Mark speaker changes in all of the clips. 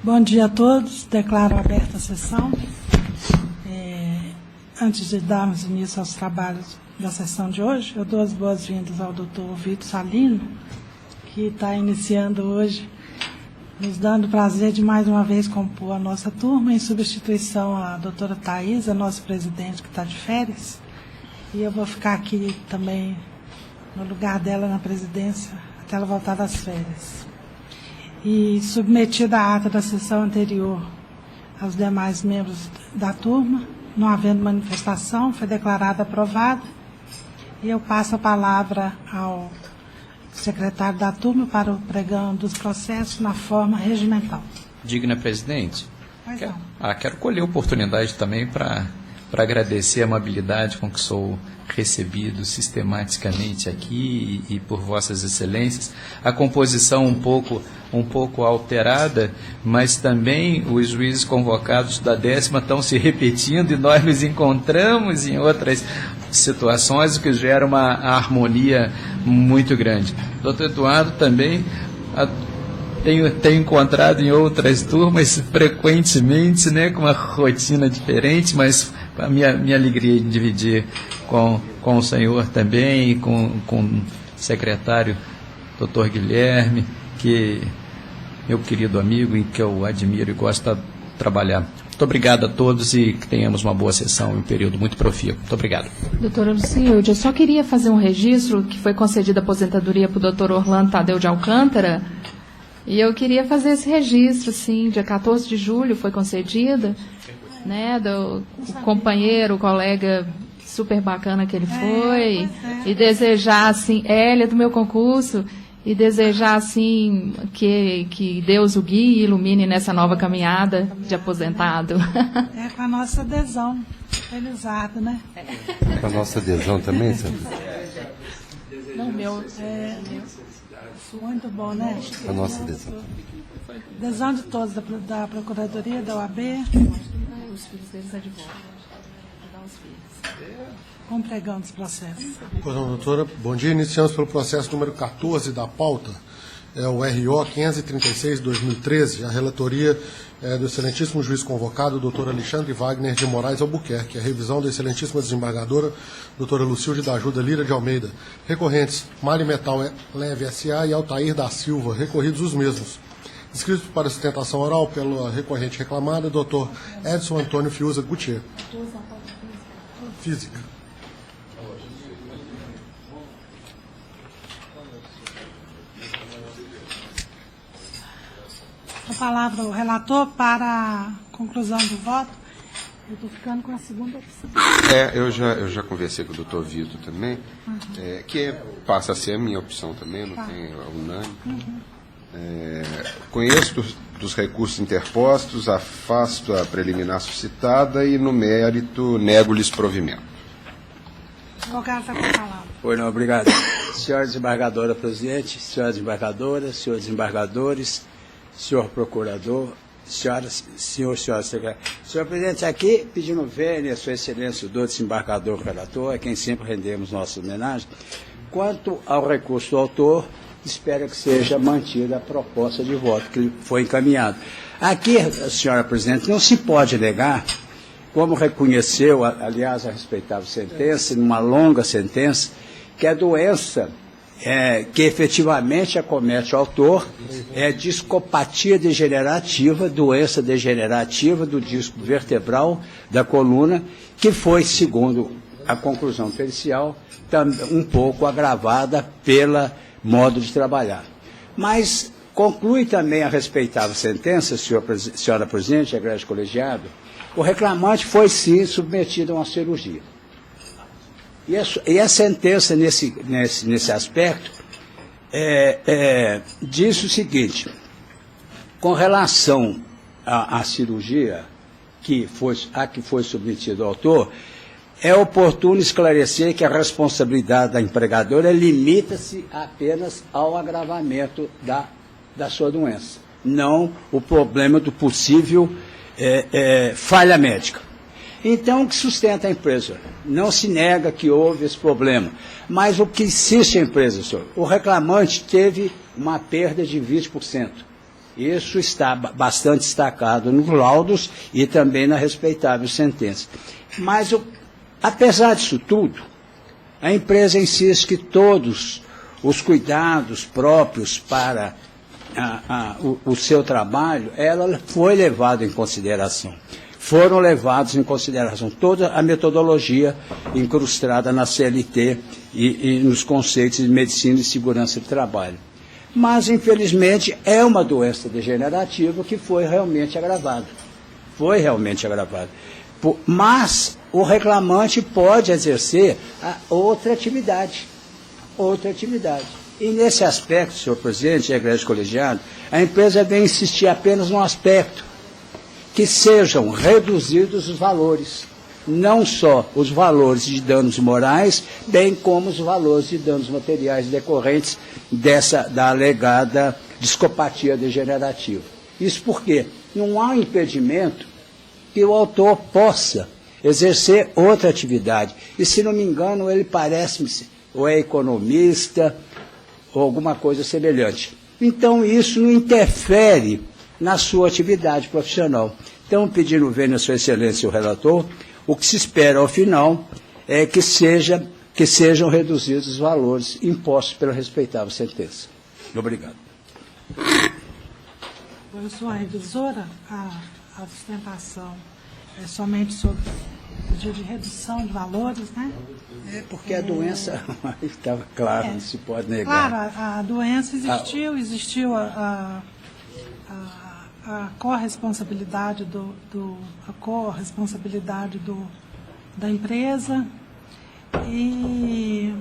Speaker 1: Bom dia a todos. Declaro aberta a sessão. Antes de darmos início aos trabalhos da sessão de hoje, eu dou as boas-vindas ao doutor Vitor Salino, que está iniciando hoje, nos dando o prazer de mais uma vez compor a nossa turma, em substituição à doutora Thais, a nossa presidente, que está de férias. E eu vou ficar aqui também no lugar dela na presidência, até ela voltar das férias. E submetida a ata da sessão anterior aos demais membros da turma, não havendo manifestação, foi declarada aprovada. E eu passo a palavra ao secretário da turma para o pregão dos processos na forma regimental.
Speaker 2: Digna presidente,
Speaker 1: Pois
Speaker 2: quero colher a oportunidade também para agradecer a amabilidade com que sou recebido sistematicamente aqui e por vossas excelências. A composição um pouco alterada, mas também os juízes convocados da 10ª estão se repetindo e nós nos encontramos em outras situações, o que gera uma harmonia muito grande. Doutor Eduardo também tenho encontrado em outras turmas frequentemente, né, com uma rotina diferente, mas a minha alegria de dividir com o senhor também, e com o secretário doutor Guilherme, que meu querido amigo e que eu admiro e gosto de trabalhar. Muito obrigado a todos e que tenhamos uma boa sessão em um período muito profícuo. Muito obrigado.
Speaker 3: Doutora Lucilde, eu só queria fazer um registro que foi concedida a aposentadoria para o doutor Orlando Tadeu de Alcântara, e eu queria fazer esse registro, sim, dia 14 de julho foi concedida, né, do companheiro, colega super bacana que ele foi, e desejar, assim, ele é do meu concurso, e desejar, assim, que Deus o guie e ilumine nessa nova caminhada de aposentado.
Speaker 1: É com a nossa adesão, felizado, né?
Speaker 4: Com a nossa adesão também, senhor?
Speaker 3: Não, meu...
Speaker 1: Muito bom, né?
Speaker 4: A nossa adesão.
Speaker 1: Adesão de todos, da Procuradoria, da OAB.
Speaker 3: Os filhos deles advogam. Vou dar os filhos.
Speaker 1: Vamos pregando os processos.
Speaker 5: Pois não, doutora. Bom dia. Iniciamos pelo processo número 14 da pauta. É o RO 536-2013. A relatoria é do excelentíssimo juiz convocado, doutor Alexandre Wagner de Moraes Albuquerque. A revisão da excelentíssima desembargadora, doutora Lucilde da Ajuda Lira de Almeida. Recorrentes, Mari Metal Leve S.A. e Altair da Silva. Recorridos os mesmos. Inscritos para sustentação oral pela recorrente reclamada, doutor Edson Antônio Fiuza Gutierrez. Física.
Speaker 1: A palavra ao relator para a conclusão do voto. Eu estou ficando com a segunda opção.
Speaker 4: Eu já conversei com o doutor Vitor também, passa a ser a minha opção também, não tem unânime. Conheço dos recursos interpostos, afasto a preliminar suscitada e, no mérito, nego-lhes provimento.
Speaker 1: O advogado está com a palavra.
Speaker 6: Oi, não, obrigado. Senhora desembargadora presidente, senhora desembargadora, senhores desembargadores, senhor procurador, senhoras secretárias. Senhor presidente, aqui pedindo vênia, sua excelência, o doutor desembargador relator, a quem sempre rendemos nossa homenagem. Quanto ao recurso do autor, espero que seja mantida a proposta de voto que foi encaminhada. Aqui, senhora presidente, não se pode negar, como reconheceu, aliás, a respeitável sentença, numa longa sentença, que a doença que efetivamente acomete o autor é discopatia degenerativa, doença degenerativa do disco vertebral da coluna, que foi, segundo a conclusão pericial, um pouco agravada pelo modo de trabalhar. Mas conclui também a respeitável sentença, senhora presidente, egrégio colegiado, o reclamante foi sim submetido a uma cirurgia. E a sentença nesse aspecto diz o seguinte: com relação à cirurgia a que foi submetido o autor, é oportuno esclarecer que a responsabilidade da empregadora limita-se apenas ao agravamento da sua doença, não o problema do possível falha médica. Então, o que sustenta a empresa? Não se nega que houve esse problema. Mas o que insiste a empresa, senhor? O reclamante teve uma perda de 20%. Isso está bastante destacado nos laudos e também na respeitável sentença. Mas, apesar disso tudo, a empresa insiste que todos os cuidados próprios para o seu trabalho, ela foi levada em consideração. Foram levados em consideração toda a metodologia incrustada na CLT e nos conceitos de medicina e segurança de trabalho. Mas, infelizmente, é uma doença degenerativa que foi realmente agravada. Foi realmente agravada. Mas o reclamante pode exercer outra atividade. Outra atividade. E nesse aspecto, senhor presidente e egrégio colegiado, a empresa vem insistir apenas num aspecto, que sejam reduzidos os valores, não só os valores de danos morais, bem como os valores de danos materiais decorrentes da alegada discopatia degenerativa. Isso porque não há impedimento que o autor possa exercer outra atividade. E, se não me engano, ele parece-me ou é economista ou alguma coisa semelhante. Então, isso não interfere na sua atividade profissional. Então, pedindo ver, Sua Excelência, o relator, o que se espera ao final é que sejam reduzidos os valores impostos pela respeitável sentença. Obrigado.
Speaker 1: Eu sou a revisora, a sustentação é somente sobre o pedido de redução de valores, né?
Speaker 6: É porque a doença estava claro, não se pode negar.
Speaker 1: Claro, a doença existiu a corresponsabilidade da empresa e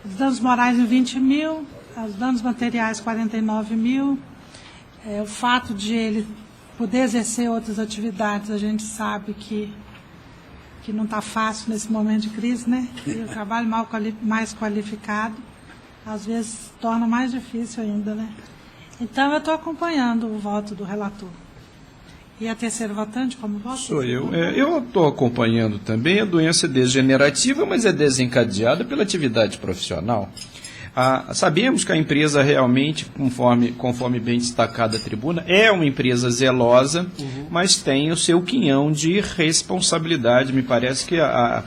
Speaker 1: os danos morais em 20 mil, os danos materiais 49 mil, o fato de ele poder exercer outras atividades, a gente sabe que não está fácil nesse momento de crise, né? E o trabalho mais qualificado, às vezes, torna mais difícil ainda, né? Então, eu estou acompanhando o voto do relator. E a terceira votante, como vota?
Speaker 2: Sou eu. Eu estou acompanhando também a doença degenerativa, mas é desencadeada pela atividade profissional. Sabemos que a empresa realmente, conforme bem destacada a tribuna, é uma empresa zelosa, mas tem o seu quinhão de responsabilidade. Me parece que a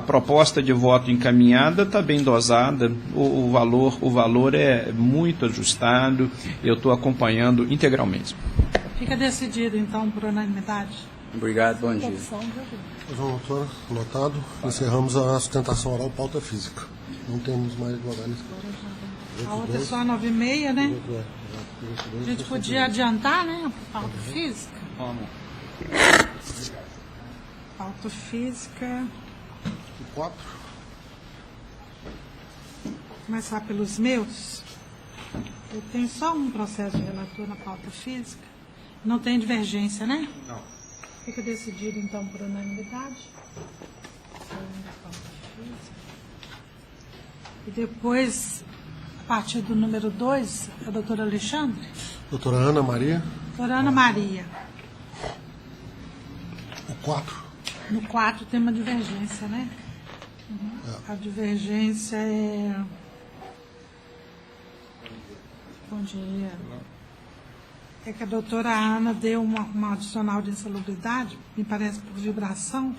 Speaker 2: proposta de voto encaminhada está bem dosada, o valor é muito ajustado, eu estou acompanhando integralmente.
Speaker 1: Fica decidido, então, por unanimidade.
Speaker 6: Obrigado, bom dia.
Speaker 5: Doutor, anotado. Encerramos a sustentação oral pauta física. Não temos mais vogais.
Speaker 1: A outra é só 9h30, né? A gente podia adiantar, né? A pauta física.
Speaker 2: Vamos.
Speaker 1: Pauta física.
Speaker 5: 4.
Speaker 1: Começar pelos meus. Eu tenho só um processo de relator na pauta física. Não tem divergência, né?
Speaker 2: Não.
Speaker 1: Fica decidido, então, por unanimidade. E depois, a partir do número 2, a doutora Alexandre.
Speaker 5: Doutora Ana Maria.
Speaker 1: Doutora Ana Maria.
Speaker 5: O 4.
Speaker 1: No 4 tem uma divergência, né? A divergência é... Bom dia. É que a doutora Ana deu uma adicional de insalubridade, me parece por vibração.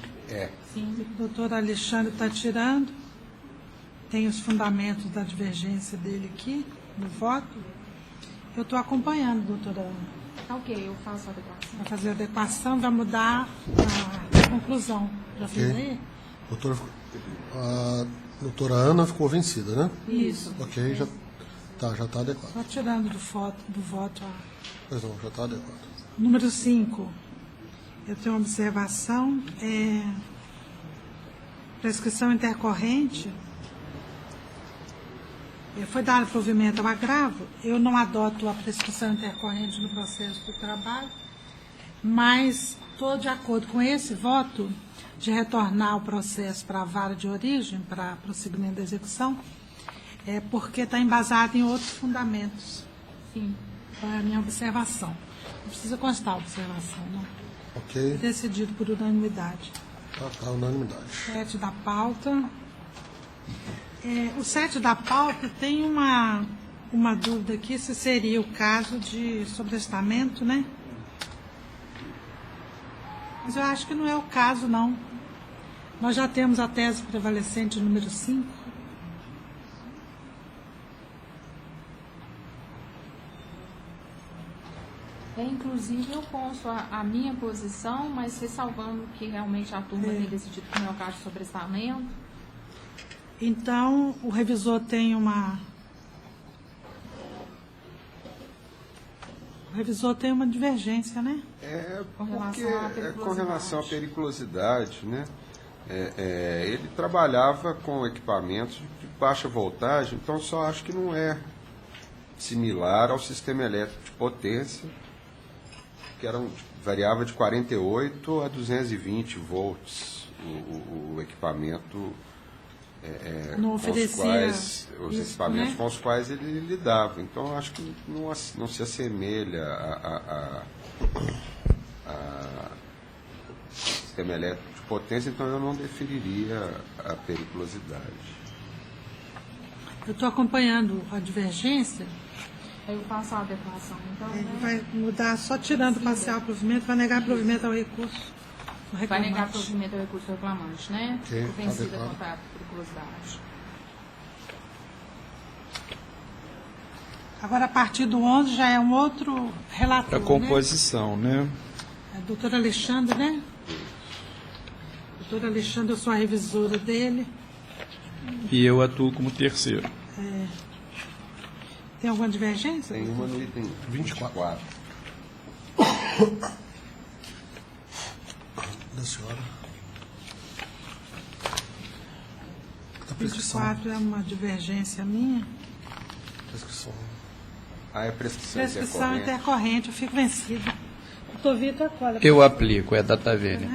Speaker 1: Sim. O doutor Alexandre está tirando. Tem os fundamentos da divergência dele aqui, no voto. Eu estou acompanhando, doutora Ana.
Speaker 3: Tá ok, eu faço a adequação.
Speaker 1: Vai fazer a adequação, vai mudar a conclusão. Já fez aí?
Speaker 5: A doutora Ana ficou vencida, né?
Speaker 1: Isso.
Speaker 5: Ok, já está adequado.
Speaker 1: Só tirando do voto
Speaker 5: Pois não, já está adequado.
Speaker 1: Número 5. Eu tenho uma observação. Prescrição intercorrente. Foi dado provimento ao agravo. Eu não adoto a prescrição intercorrente no processo do trabalho, mas estou de acordo com esse voto de retornar o processo para a vara de origem, para prosseguimento da execução, porque está embasado em outros fundamentos.
Speaker 3: Sim.
Speaker 1: É a minha observação. Não precisa constar a observação, não.
Speaker 5: Ok.
Speaker 1: Decidido por unanimidade.
Speaker 5: Tá, unanimidade.
Speaker 1: 7 da pauta. O 7 da pauta tem uma uma dúvida aqui se seria o caso de sobrestamento, né? Mas eu acho que não é o caso, não. Nós já temos a tese prevalecente número 5.
Speaker 3: Inclusive, eu posto a minha posição, mas ressalvando que realmente a turma tem decidido que não é o caso de sobrestamento.
Speaker 1: Então, o revisor tem uma... O revisor tem uma divergência, né?
Speaker 3: Com
Speaker 4: Porque
Speaker 3: relação à
Speaker 4: com
Speaker 3: periculosidade.
Speaker 4: relação à periculosidade, né? Ele trabalhava com equipamentos de baixa voltagem, então só acho que não é similar ao sistema elétrico de potência, que variava de 48 a 220 volts o equipamento
Speaker 1: Não
Speaker 4: com os
Speaker 1: oferecia
Speaker 4: quais, os
Speaker 1: isso,
Speaker 4: equipamentos
Speaker 1: né?
Speaker 4: com os quais ele lidava. Então, eu acho que não se assemelha a sistema elétrico de potência, então eu não deferiria a periculosidade.
Speaker 1: Eu estou acompanhando a divergência.
Speaker 3: Aí eu faço a adequação, então,
Speaker 1: Ele
Speaker 3: né?
Speaker 1: vai mudar só tirando parcial provimento, vai negar provimento ao recurso. do
Speaker 3: Vai negar
Speaker 1: reclamante.
Speaker 3: provimento ao recurso do reclamante, né?
Speaker 5: Ok,
Speaker 3: Vencida
Speaker 5: adequado.
Speaker 3: contra a periculosidade.
Speaker 1: Agora, a partir do 11 já é um outro relator,
Speaker 2: A composição, né?
Speaker 1: né? É doutor Alexandre, né? Doutor Alexandre, eu sou a revisora dele.
Speaker 2: E eu atuo como terceiro.
Speaker 1: Tem alguma divergência?
Speaker 4: Tem uma no item 24.
Speaker 5: Da senhora. Da prescrição.
Speaker 1: 24 é uma divergência minha.
Speaker 5: Prescrição.
Speaker 4: É prescrição
Speaker 1: Prescrição
Speaker 4: intercorrente.
Speaker 1: intercorrente, eu fico vencida. Doutor Vitor, olha,
Speaker 2: Eu aplico, é data velha.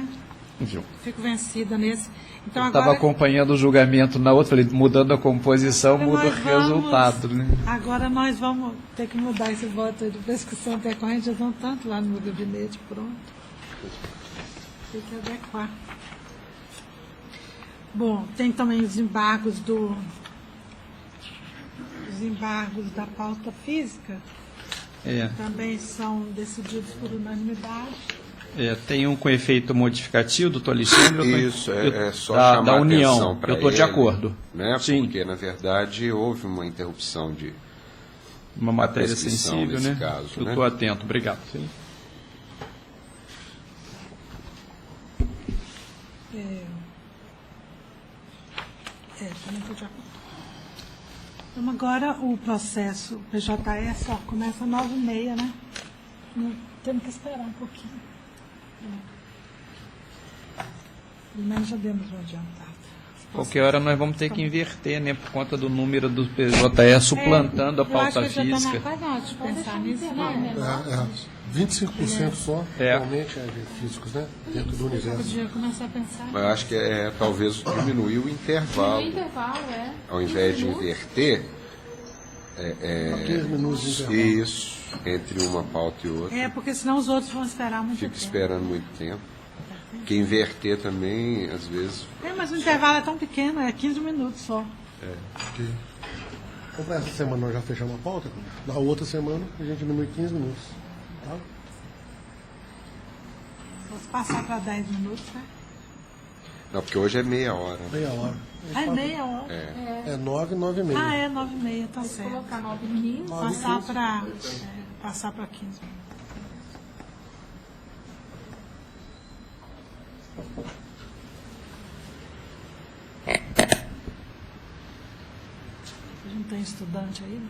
Speaker 2: Viu?
Speaker 1: fico vencida nesse. Então,
Speaker 2: Eu estava
Speaker 1: agora,
Speaker 2: acompanhando o julgamento na outra, falei, mudando a composição,
Speaker 1: agora
Speaker 2: muda o
Speaker 1: nós vamos-
Speaker 2: resultado, né?
Speaker 1: Agora nós vamos ter que mudar esse voto aí de prescrição intercorrente, já estão tanto lá no meu gabinete, pronto. Tem que adequar. Bom, tem também os embargos da pauta física, também são decididos por unanimidade.
Speaker 2: Tem um com efeito modificativo, doutor Alexandre.
Speaker 4: Isso, é só
Speaker 2: da
Speaker 4: chamar a
Speaker 2: União.
Speaker 4: atenção para
Speaker 2: Eu estou de
Speaker 4: ele,
Speaker 2: acordo.
Speaker 4: Né?
Speaker 2: Sim.
Speaker 4: Porque, na verdade, houve uma interrupção de...
Speaker 2: Uma matéria
Speaker 4: prescrição
Speaker 2: sensível,
Speaker 4: nesse
Speaker 2: né?
Speaker 4: caso,
Speaker 2: Eu
Speaker 4: né?
Speaker 2: estou atento, obrigado. Sim.
Speaker 1: Também estou de acordo. Então, agora o processo PJE só começa às 9h30, né? Temos que esperar um pouquinho. Pelo menos já demos uma adiantada.
Speaker 2: Qualquer hora nós vamos ter que inverter, né? Por conta do número do PJE suplantando a pauta
Speaker 1: Eu acho que já
Speaker 2: física.
Speaker 1: está na hora de pensar nisso, né?
Speaker 5: 25% só,
Speaker 2: É.
Speaker 5: atualmente, é de físicos, né? Dentro do universo.
Speaker 1: Podia começar a pensar.
Speaker 4: Mas eu acho que talvez diminuir o intervalo.
Speaker 3: No intervalo,
Speaker 4: Ao invés de inverter,
Speaker 5: 15 minutos de intervalo.
Speaker 4: isso, entre uma pauta e outra,
Speaker 1: Porque senão os outros vão esperar muito
Speaker 4: fica
Speaker 1: tempo.
Speaker 4: esperando muito tempo. Porque inverter também, às vezes,
Speaker 1: Mas o intervalo é tão pequeno, é 15 minutos só.
Speaker 5: Ok. Então, para essa semana nós já fechamos a pauta. Na outra semana a gente diminui 15 minutos. Tá?
Speaker 1: Se passar para 10 minutos, né?
Speaker 4: não, porque hoje é meia hora.
Speaker 5: Meia hora.
Speaker 1: É meia hora.
Speaker 5: É 9, 9 e meia.
Speaker 1: Ah, é 9h30, tá certo.
Speaker 3: colocar 9h15.
Speaker 1: Passar para 15 minutos. Não tem estudante aí, né?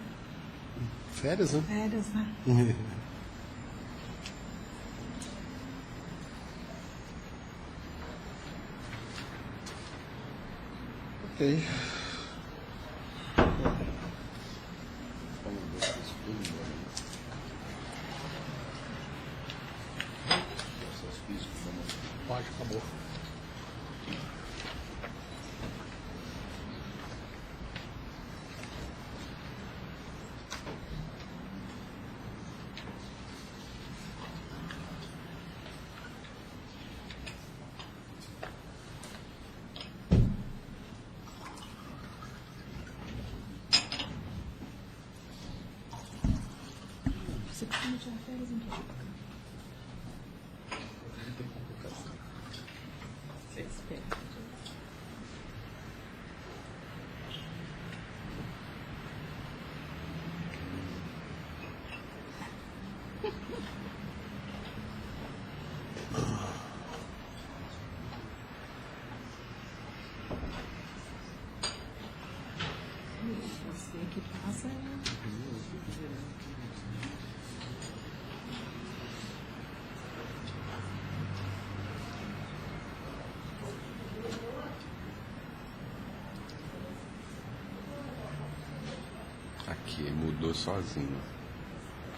Speaker 5: Férias, né?
Speaker 1: Férias, né?
Speaker 5: Ok. Pode, acabou.
Speaker 3: Você que passa.
Speaker 4: Aqui, mudou sozinho.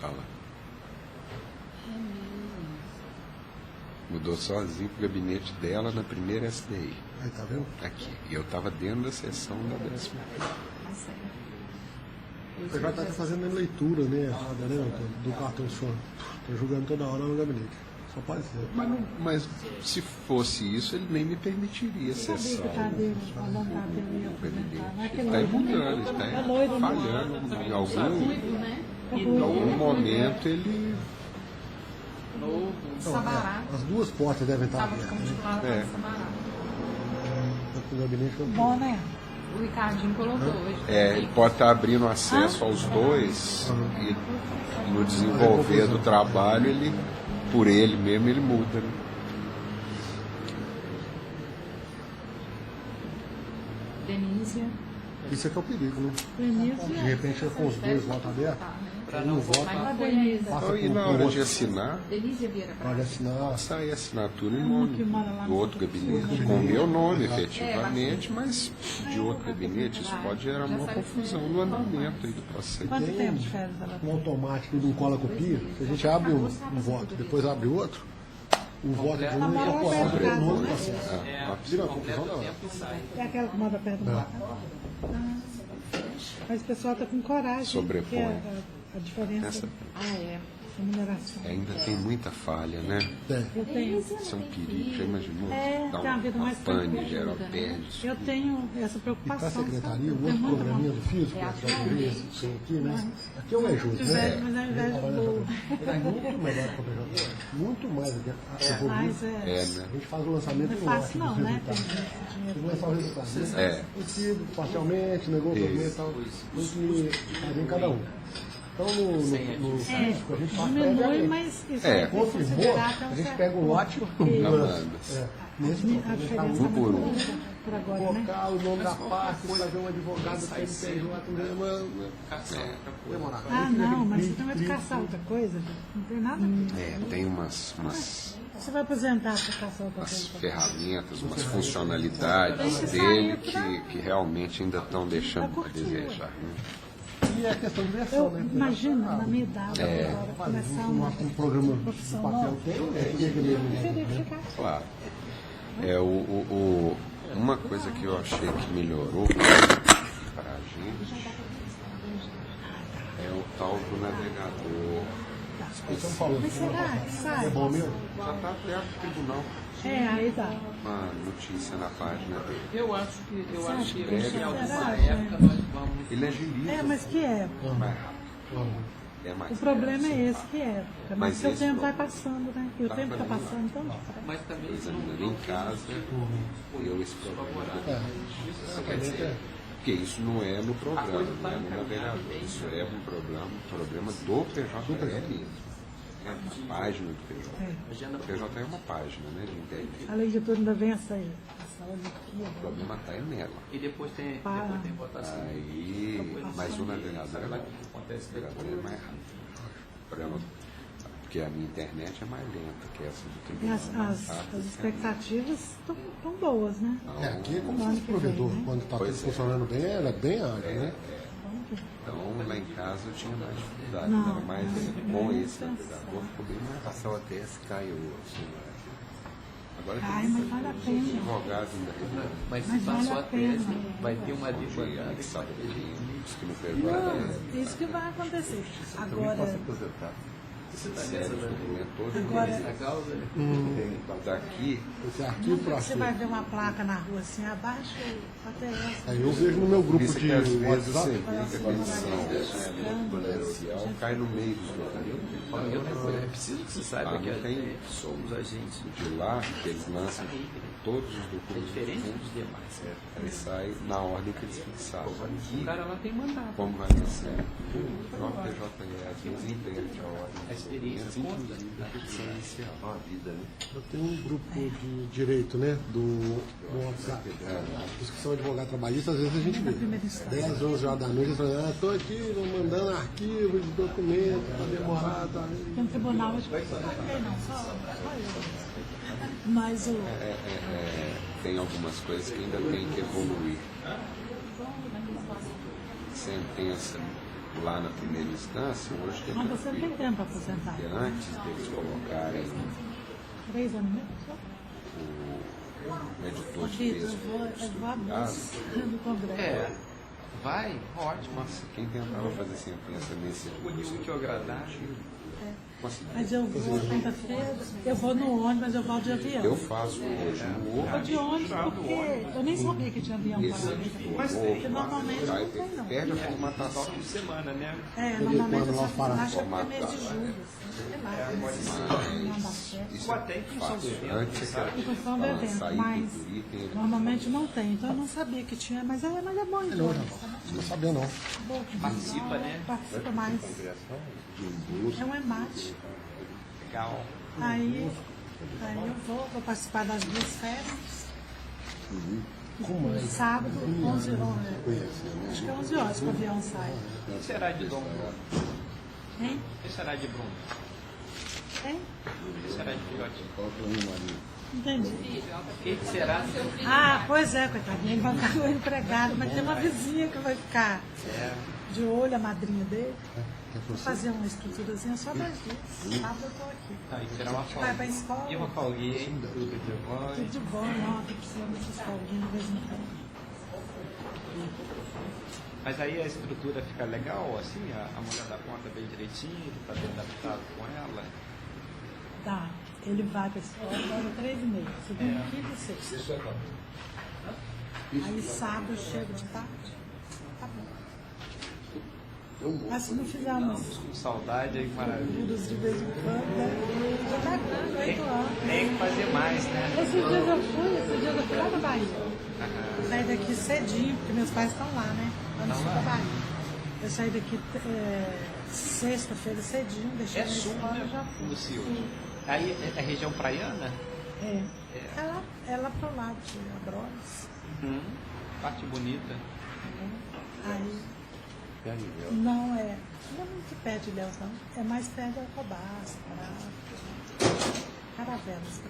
Speaker 4: Olha lá. Mudou sozinho pro gabinete dela na primeira SDI.
Speaker 5: Aí, tá vendo?
Speaker 4: Aqui. E eu estava dentro da sessão da 10ª.
Speaker 5: Você vai estar fazendo a leitura, né, errada, né, Antônio, do cartão do senhor. Tá jogando toda hora no gabinete. Só pode ser.
Speaker 4: Mas se fosse isso, ele nem me permitiria
Speaker 1: Sabia
Speaker 4: acessar
Speaker 1: que tá
Speaker 4: o
Speaker 1: dele, a vontade dele ia
Speaker 4: o
Speaker 1: apresentar.
Speaker 4: gabinete.
Speaker 1: Não é
Speaker 4: Ele
Speaker 1: aquele
Speaker 4: está mudando, ele
Speaker 1: é
Speaker 4: está
Speaker 1: loiro, né?
Speaker 4: falhando em algum momento ele.
Speaker 3: Sabará.
Speaker 5: As duas portas devem estar
Speaker 3: Sábado
Speaker 5: abertas.
Speaker 3: como
Speaker 5: Né?
Speaker 3: titular
Speaker 4: É.
Speaker 3: da Sabará.
Speaker 5: O gabinete foi
Speaker 1: Bom, né?
Speaker 3: O Ricardinho colocou hoje.
Speaker 4: Ele pode estar abrindo acesso aos dois e no desenvolver do trabalho, ele, por ele mesmo, ele muda. Né?
Speaker 3: Denise.
Speaker 5: Isso é que é o perigo, né?
Speaker 1: Denise,
Speaker 5: De repente, com os dois votos abertos, um voto
Speaker 3: Mas não foi ainda.
Speaker 5: passa
Speaker 4: Então, e
Speaker 5: por
Speaker 4: na hora de
Speaker 5: outro.
Speaker 4: assinar,
Speaker 3: Denise Vieira Prado.
Speaker 5: Pode assinar.
Speaker 4: sai a assinatura em
Speaker 1: que
Speaker 4: nome
Speaker 1: mora lá
Speaker 4: do
Speaker 1: no
Speaker 4: outro gabinete, com o meu nome, efetivamente, mas de outro gabinete. Isso pode gerar uma confusão no andamento aí do processo.
Speaker 1: quanto tempo de férias ela
Speaker 5: Um automático de um cola-copia, se a gente abre um voto, depois abre outro, o voto de um é incorporado no outro processo. Vira uma confusão da hora.
Speaker 1: É aquela que mora perto do mato. Mas o pessoal está com coragem.
Speaker 4: Sobrepõe.
Speaker 1: Porque a diferença
Speaker 4: Essa
Speaker 3: Ah, é.
Speaker 1: da remuneração.
Speaker 4: ainda tem muita falha, né?
Speaker 1: Eu tenho.
Speaker 4: Isso é um perigo, já imaginou? Dá
Speaker 1: tem uma vida
Speaker 4: uma
Speaker 1: mais
Speaker 4: pane
Speaker 1: tranquila.
Speaker 4: geral, perde.
Speaker 1: Eu tenho essa
Speaker 5: E para a
Speaker 1: preocupação.
Speaker 5: secretaria, o
Speaker 1: sabe?
Speaker 5: outro
Speaker 1: Tem muita
Speaker 5: programinha do físico, tem aqui, né? Aqui é o EJUS, né?
Speaker 1: Mas ao invés do.
Speaker 5: Ele é muito melhor que o PJ. Muito mais evoluído.
Speaker 1: Mas
Speaker 4: É, né?
Speaker 5: A gente faz o lançamento
Speaker 1: não é
Speaker 5: em
Speaker 1: fácil
Speaker 5: lote
Speaker 1: não,
Speaker 5: dos
Speaker 1: né? Tem
Speaker 5: resultados.
Speaker 1: esse dinheiro.
Speaker 5: Não é só o resultado.
Speaker 4: É.
Speaker 5: Possível, parcialmente, negócio e tal. Tem que fazer em cada um. Então, no físico, a gente faz
Speaker 1: Diminui,
Speaker 5: previamente.
Speaker 1: mas isso
Speaker 4: É.
Speaker 1: tem que
Speaker 5: Confirmou,
Speaker 1: considerar até
Speaker 5: a
Speaker 1: um
Speaker 5: gente
Speaker 1: certo
Speaker 5: pega o lote
Speaker 1: ponto.
Speaker 5: e
Speaker 4: Amanda.
Speaker 5: nesse
Speaker 1: A
Speaker 5: ponto, a gente
Speaker 1: diferença
Speaker 5: tá
Speaker 1: é
Speaker 4: por um.
Speaker 1: muito por agora, né?
Speaker 5: colocar o nome da parte, fazer um advogado do CNPJ, demorar.
Speaker 1: Ah, não, mas você também vai caçar outra coisa, não tem nada a ver.
Speaker 4: É, tem umas
Speaker 1: Você vai aposentar para caçar outra
Speaker 4: umas
Speaker 1: coisa.
Speaker 4: ferramentas, umas funcionalidades dele que realmente ainda estão deixando a desejar. Né?
Speaker 5: E é questão de versão,
Speaker 1: Eu
Speaker 5: né?
Speaker 1: imagino, na minha idade, agora, começar uma
Speaker 5: Um programa de
Speaker 1: profissão
Speaker 5: papel
Speaker 1: nova.
Speaker 5: tem, né?
Speaker 1: Teria que ficar.
Speaker 4: Claro. É, uma coisa que eu achei que melhorou para a gente é o tal do navegador específico.
Speaker 1: Mas será que sai?
Speaker 5: É bom mesmo?
Speaker 4: Já está aberto no tribunal
Speaker 1: É, aí dá.
Speaker 4: uma notícia na página dele.
Speaker 7: Eu acho que em alguma
Speaker 1: Será?
Speaker 7: época nós vamos.
Speaker 4: Ele agiliza
Speaker 1: É, mas que época?
Speaker 4: mais rápido. É mais
Speaker 1: O problema
Speaker 4: rápido.
Speaker 1: é esse, que época. Mas
Speaker 4: Mas
Speaker 1: seu
Speaker 4: esse
Speaker 1: tempo vai
Speaker 4: problema
Speaker 1: passando, né? E o
Speaker 4: tá
Speaker 1: tempo está
Speaker 4: pra mim,
Speaker 1: passando tão depressa.
Speaker 7: Mas também
Speaker 4: Por exemplo, em casa, eu esse problema. Quer dizer, porque isso não é no programa, não é no navegador. Isso é um problema do PJE mesmo. É uma página do PJ. O PJ é uma página, né, de internet.
Speaker 1: Além de tudo, ainda vem essa
Speaker 4: O
Speaker 1: Olimpíada.
Speaker 4: problema está nela.
Speaker 7: E depois tem votação.
Speaker 4: Aí, mas o navegador é mais rápido. O problema, porque a minha internet é mais lenta que essa do
Speaker 1: E
Speaker 4: tribunal.
Speaker 1: as expectativas estão boas, né?
Speaker 5: É, aqui é como se fosse provedor. Quando está tudo
Speaker 4: Pois é.
Speaker 5: funcionando bem, ela é bem ágil, né?
Speaker 4: Então, lá em casa eu tinha mais dificuldade,
Speaker 1: Não,
Speaker 4: era mais com esse navegador, ficou bem mais fácil. Até esse caiu. Agora
Speaker 1: Ai,
Speaker 4: tem
Speaker 1: mas vale a pena.
Speaker 4: advogado ainda
Speaker 7: Mas se
Speaker 1: Mas vale
Speaker 7: passou
Speaker 1: a
Speaker 7: a
Speaker 1: pena.
Speaker 7: tese, vai ter uma advogada
Speaker 4: que sabe que diz que no
Speaker 1: Não,
Speaker 4: PJ
Speaker 1: isso que vai acontecer. Agora,
Speaker 4: série de documentos todo
Speaker 1: Agora-
Speaker 4: mês. Daqui,
Speaker 5: Esse arquivo para
Speaker 1: Você vai ver uma placa na rua assim, abaixo, até essa.
Speaker 5: Aí eu vejo no meu grupo
Speaker 4: isso
Speaker 5: de
Speaker 4: que às vezes você
Speaker 5: WhatsApp.
Speaker 4: vê que a comissão policial cai no meio dos documentos.
Speaker 2: E outra coisa, é preciso que você saiba que
Speaker 4: tem
Speaker 2: somos agentes
Speaker 4: de lá, que eles lançam todos os documentos
Speaker 2: diferentes
Speaker 4: juntos,
Speaker 2: dos demais.
Speaker 4: eles saem na ordem que eles fixaram.
Speaker 2: O
Speaker 4: Aqui,
Speaker 2: cara lá tem mandato.
Speaker 4: como vai nascer, o próprio PJE às vezes inverte a ordem.
Speaker 2: A experiência
Speaker 4: Menos,
Speaker 2: conta.
Speaker 4: inclusive, da petição inicial.
Speaker 5: Eu tenho um grupo de direito, né? Do WhatsApp. Os que são advogados trabalhistas, às vezes a gente vê. 10, 11 horas da noite, eles falam, estou aqui mandando arquivo de documento, está demorado. Tá...
Speaker 1: Tem um tribunal, acho que não, só eu. Mas o.
Speaker 4: Tem algumas coisas que ainda tem que evoluir. Sentença lá na primeira instância, hoje tem
Speaker 1: Mas você não tem tempo para aposentar.
Speaker 4: que antes deles colocarem
Speaker 1: 3 anos mesmo? Só?
Speaker 4: o editor de
Speaker 1: Vitor,
Speaker 4: texto
Speaker 1: eu vou abrir no Congresso.
Speaker 2: É, vai, ótimo.
Speaker 4: Nossa, quem tentava fazer sentença nesse
Speaker 2: Unir útil ao agradável.
Speaker 4: conseguiu.
Speaker 1: Mas eu vou quinta-feira, eu vou no ônibus, mas eu volto de avião.
Speaker 4: Eu faço hoje no
Speaker 1: Eu vou de ônibus porque eu nem sabia que tinha avião para lá. Porque normalmente não tem, não.
Speaker 4: perde a formatação.
Speaker 2: Por semana, né?
Speaker 1: Normalmente eu
Speaker 5: lá
Speaker 1: só
Speaker 5: para
Speaker 1: acho que é mês de julho. Sei lá, não dá certo.
Speaker 4: Isso
Speaker 2: até em
Speaker 4: é
Speaker 2: função do
Speaker 4: fácil.
Speaker 2: evento,
Speaker 4: Antes
Speaker 2: sabe?
Speaker 1: Em função do evento,
Speaker 4: sair
Speaker 1: mas
Speaker 4: do item,
Speaker 1: normalmente não tem. Então eu não sabia que tinha, mas é bom de ônibus.
Speaker 5: Não sabia, não.
Speaker 2: Participa, né?
Speaker 1: Participa mais. É um emate.
Speaker 2: Legal.
Speaker 1: Aí eu vou participar das 2 férias. Sábado, 11 horas. Acho que é 11 horas que o avião sai.
Speaker 2: O que será de Dom?
Speaker 1: Hein?
Speaker 2: O que será de Bruno?
Speaker 1: Hein?
Speaker 2: O que será de Filhote?
Speaker 1: Entendi.
Speaker 2: O que será?
Speaker 1: Ah, pois é, coitadinho, ele vai ficar com empregado, mas tem uma vizinha que vai ficar de olho, a madrinha dele. Vou fazer uma estruturazinha só 2 dias. Sábado eu tô aqui.
Speaker 2: Aí será uma
Speaker 1: Vai
Speaker 2: folga.
Speaker 1: pra escola.
Speaker 2: E uma folguinha, hein? Tudo de bom.
Speaker 1: Tudo de bom, não, tô precisando dessas folguinhas de vez em quando.
Speaker 2: Mas aí a estrutura fica legal, assim, a mulher dá conta bem direitinho, ele está bem adaptado com ela.
Speaker 1: Tá, ele vai pra escola agora 3h30, segunda, quinta e sexta. Aí sábado eu chego de tarde. Tá bom. Mas se não fizermos
Speaker 2: Com saudade aí, maravilha.
Speaker 1: juros de vez em quando, já tá com 8 anos.
Speaker 2: Tem que fazer mais, né?
Speaker 1: Esses dias eu fui lá na Bahia. Saí daqui cedinho, porque meus pais estão lá, né? Lá no sul da Bahia. Eu saí daqui sexta-feira cedinho, deixei
Speaker 2: É
Speaker 1: na
Speaker 2: sul,
Speaker 1: escola e já
Speaker 2: né?
Speaker 1: fui.
Speaker 2: Lucio. Aí é região praiana?
Speaker 1: É. Ela pro lado de Abrolhos.
Speaker 2: Parte bonita.
Speaker 1: Aí. Não é muito perto de Ilhéus, não. É mais perto de Alcobaça, Caravelas.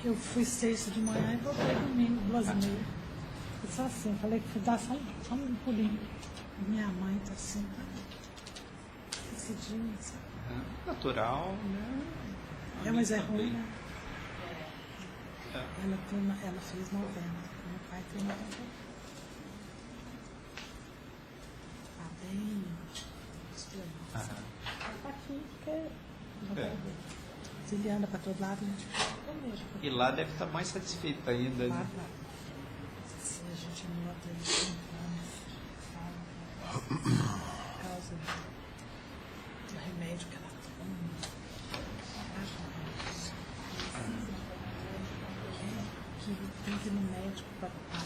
Speaker 1: Eu fui sexta de manhã e voltei domingo, 2h30. E só assim, falei que fui dar só um pulinho. Minha mãe tá assim, decidinha, sabe?
Speaker 2: Natural, né?
Speaker 1: É, mas é ruim, né? Ela fez 90, meu pai tem 90. Tá bem estranho. Ela tá aqui porque se ele anda para todo lado, a gente fica mesmo.
Speaker 2: E lá deve estar mais satisfeito ainda.
Speaker 1: Lá,
Speaker 2: Né?
Speaker 1: lá. Se a gente nota isso, por causa do remédio que ela toma. Que tem que ir no médico para parar.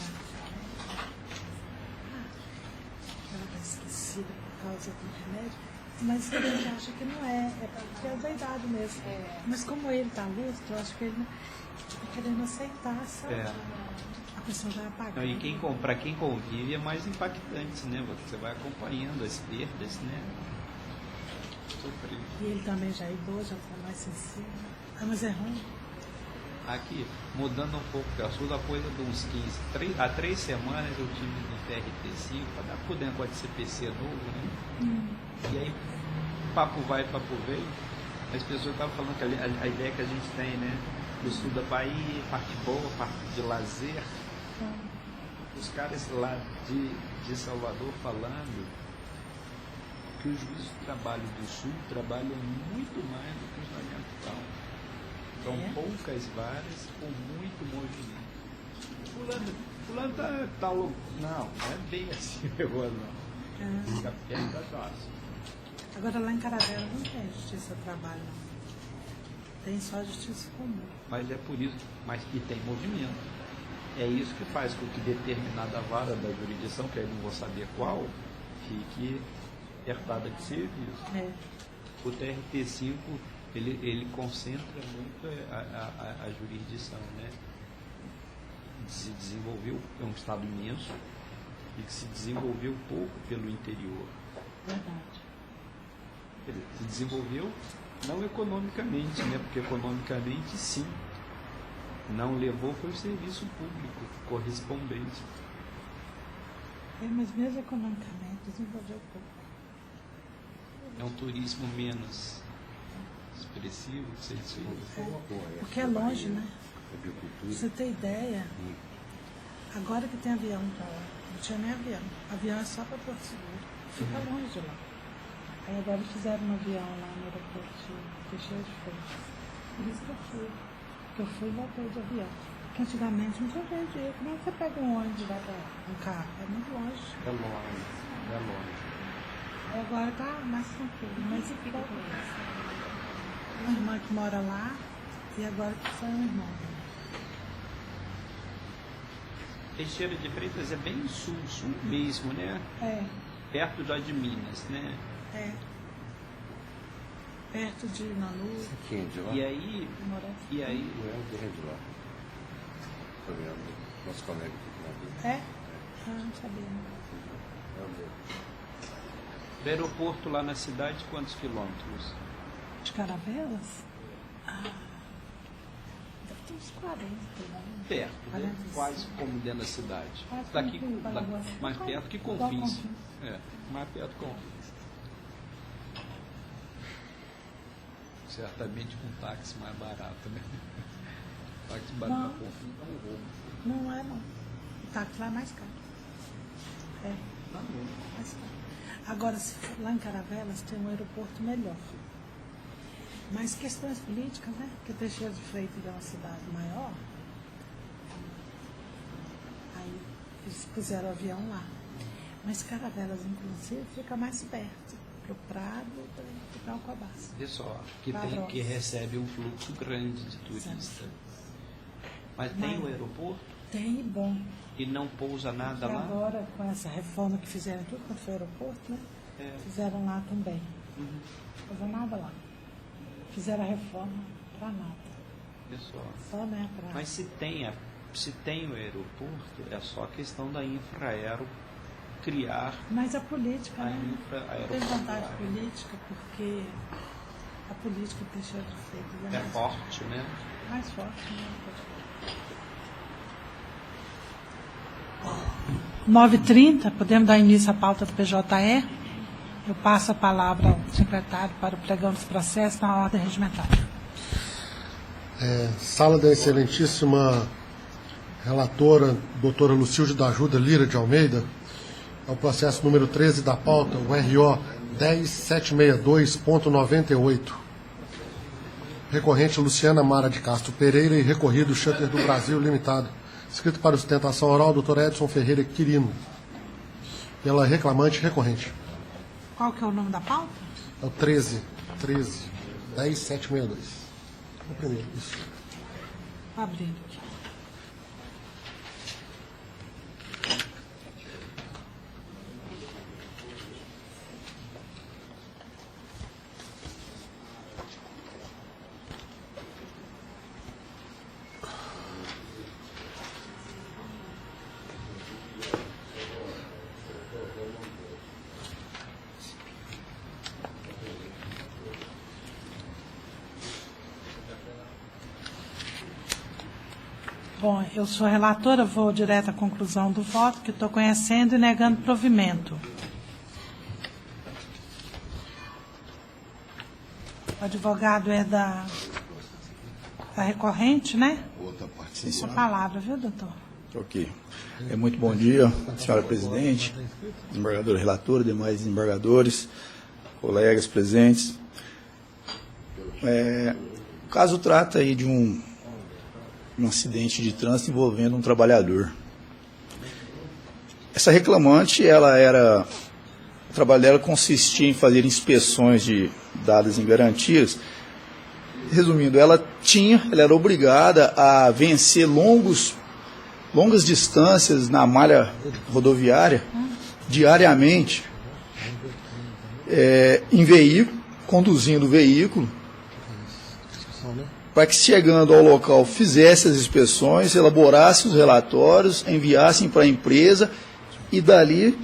Speaker 1: Ela está esquecida por causa do remédio. Mas a gente acha que não é, é porque é da idade mesmo. Mas como ele está lúcido, eu acho que ele está querendo aceitar, sabe? A pessoa vai apagar.
Speaker 2: Não, e para quem convive é mais impactante, né? Você vai acompanhando as perdas, né? Sofrido.
Speaker 1: E ele também já é idoso, já está mais sensível. Ah, mas é ruim.
Speaker 2: Aqui, mudando um pouco o assunto, a coisa de uns 15, há 3 semanas eu tive no TRT5 para dar por dentro com CPC novo, né? E aí, papo vai, papo veio. As pessoas estavam falando que a ideia que a gente tem, né? Do sul da Bahia, parte boa, parte de lazer. Os caras lá de Salvador falando, que os juízes do trabalho do Sul trabalham muito mais do que os da capital. São poucas varas com muito movimento. Fulano tá louco. Não é bem assim o negócio, não. Fica perto da taça.
Speaker 1: Agora lá em Caravelas não tem justiça do trabalho, não. Tem só justiça comum.
Speaker 2: Mas é por isso, mas que tem movimento. É isso que faz com que determinada vara da jurisdição, que aí não vou saber qual, fique apertada de serviço.
Speaker 1: É.
Speaker 2: O TRT5, ele concentra muito a jurisdição, né? Se desenvolveu, é um estado imenso, e que se desenvolveu pouco pelo interior.
Speaker 1: Verdade.
Speaker 2: Quer dizer, se desenvolveu não economicamente, né? Porque economicamente sim. Não levou foi o serviço público correspondente.
Speaker 1: Mas mesmo economicamente desenvolveu pouco.
Speaker 2: É um turismo menos expressivo, sei se
Speaker 1: Porque é longe, né? Pra você ter ideia, agora que tem avião pra lá, não tinha nem avião. Avião é só para Porto Seguro. Fica longe de lá. Aí agora fizeram um avião lá no aeroporto de Teixeira de Freitas. Por isso que eu fui. Porque eu fui e voltei de avião. Porque antigamente não tinha jeito de ir. Como é que você pega um ônibus e vai para um carro? É muito longe.
Speaker 2: é longe, é longe.
Speaker 1: Aí agora tá mais tranquilo. Mas e fica com isso? Uma irmã que mora lá e agora que foi um irmão.
Speaker 2: Teixeira de Freitas é bem sul mesmo, né?
Speaker 1: É,
Speaker 2: Perto de Minas, né?
Speaker 1: é. Perto de Nanu,
Speaker 4: Quem é de lá?
Speaker 2: E aí,
Speaker 1: Moretti.
Speaker 4: O Helder é de lá. Tô vendo. Nosso colega aqui.
Speaker 1: É? Ah, não sabia.
Speaker 2: do aeroporto lá na cidade, quantos quilômetros?
Speaker 1: De Caravelas? Ah, deve ter uns 40, né?
Speaker 2: Perto, né?
Speaker 1: 45.
Speaker 2: Quase como dentro da cidade.
Speaker 1: Quase
Speaker 2: Daqui,
Speaker 1: como Balaguaçu.
Speaker 2: mais perto que
Speaker 1: Igual
Speaker 2: Confins.
Speaker 1: Confins.
Speaker 2: É, mais perto que Confins. Certamente com táxi mais barato, né? Táxi barato
Speaker 1: Não.
Speaker 2: para Confins é um roubo.
Speaker 1: Não é, não. O táxi lá é mais caro. É,
Speaker 2: Tá bom.
Speaker 1: mais caro. Agora, se for lá em Caravelas, tem um aeroporto melhor. Mas questões políticas, né? Porque Teixeira de Freitas é uma cidade maior. Aí eles puseram o avião lá. Mas Caravelas, inclusive, fica mais perto. Pro Prado e para Alcobaça.
Speaker 2: Vê só, que recebe um fluxo grande de turista. Mas tem o aeroporto
Speaker 1: Tem, bom.
Speaker 2: e não pousa nada
Speaker 1: E
Speaker 2: lá?
Speaker 1: agora, com essa reforma que fizeram tudo quanto foi aeroporto, né?
Speaker 2: É.
Speaker 1: Fizeram lá também.
Speaker 2: Uhum.
Speaker 1: Não fizeram nada lá. Fizeram a reforma para nada.
Speaker 2: Vê só.
Speaker 1: Só, né, para...
Speaker 2: Mas se tem o aeroporto, é só questão da Infraero criar
Speaker 1: Mas a política,
Speaker 2: a
Speaker 1: né?
Speaker 2: infra
Speaker 1: Tem
Speaker 2: aeroportuária.
Speaker 1: vontade política, porque a política do Teixeira de Freitas
Speaker 2: É
Speaker 1: mais
Speaker 2: forte, né?
Speaker 1: mais forte, né? 9h30, podemos dar início à pauta do PJE. Eu passo a palavra ao secretário para o pregão dos processos na ordem regimental.
Speaker 5: Sala da excelentíssima relatora, doutora Lucilde da Ajuda Lira de Almeida, é o processo número 13 da pauta, o RO 10762.98. Recorrente Luciana Mara de Castro Pereira e recorrido Shutter do Brasil Limitado. Escrito para sustentação oral, doutor Edson Ferreira Quirino. Pela reclamante recorrente.
Speaker 1: Qual que é o nome da pauta?
Speaker 5: É o 10762. O primeiro, isso.
Speaker 1: Abrindo aqui. Bom, eu sou relatora, vou direto à conclusão do voto, que estou conhecendo e negando provimento. O advogado é da recorrente, né?
Speaker 8: Outra parte, sim,
Speaker 1: A
Speaker 8: senhora.
Speaker 1: palavra, viu, doutor?
Speaker 8: Ok. Muito bom dia, senhora presidente, desembargadora relatora, demais desembargadores, colegas presentes. O caso trata aí de um acidente de trânsito envolvendo um trabalhador. Essa reclamante, o trabalho dela consistia em fazer inspeções de dados em garantias. Resumindo, ela era obrigada a vencer longas distâncias na malha rodoviária, diariamente, em veículo, conduzindo o veículo, para que, chegando ao local, fizesse as inspeções, elaborasse os relatórios, enviassem para a empresa e dali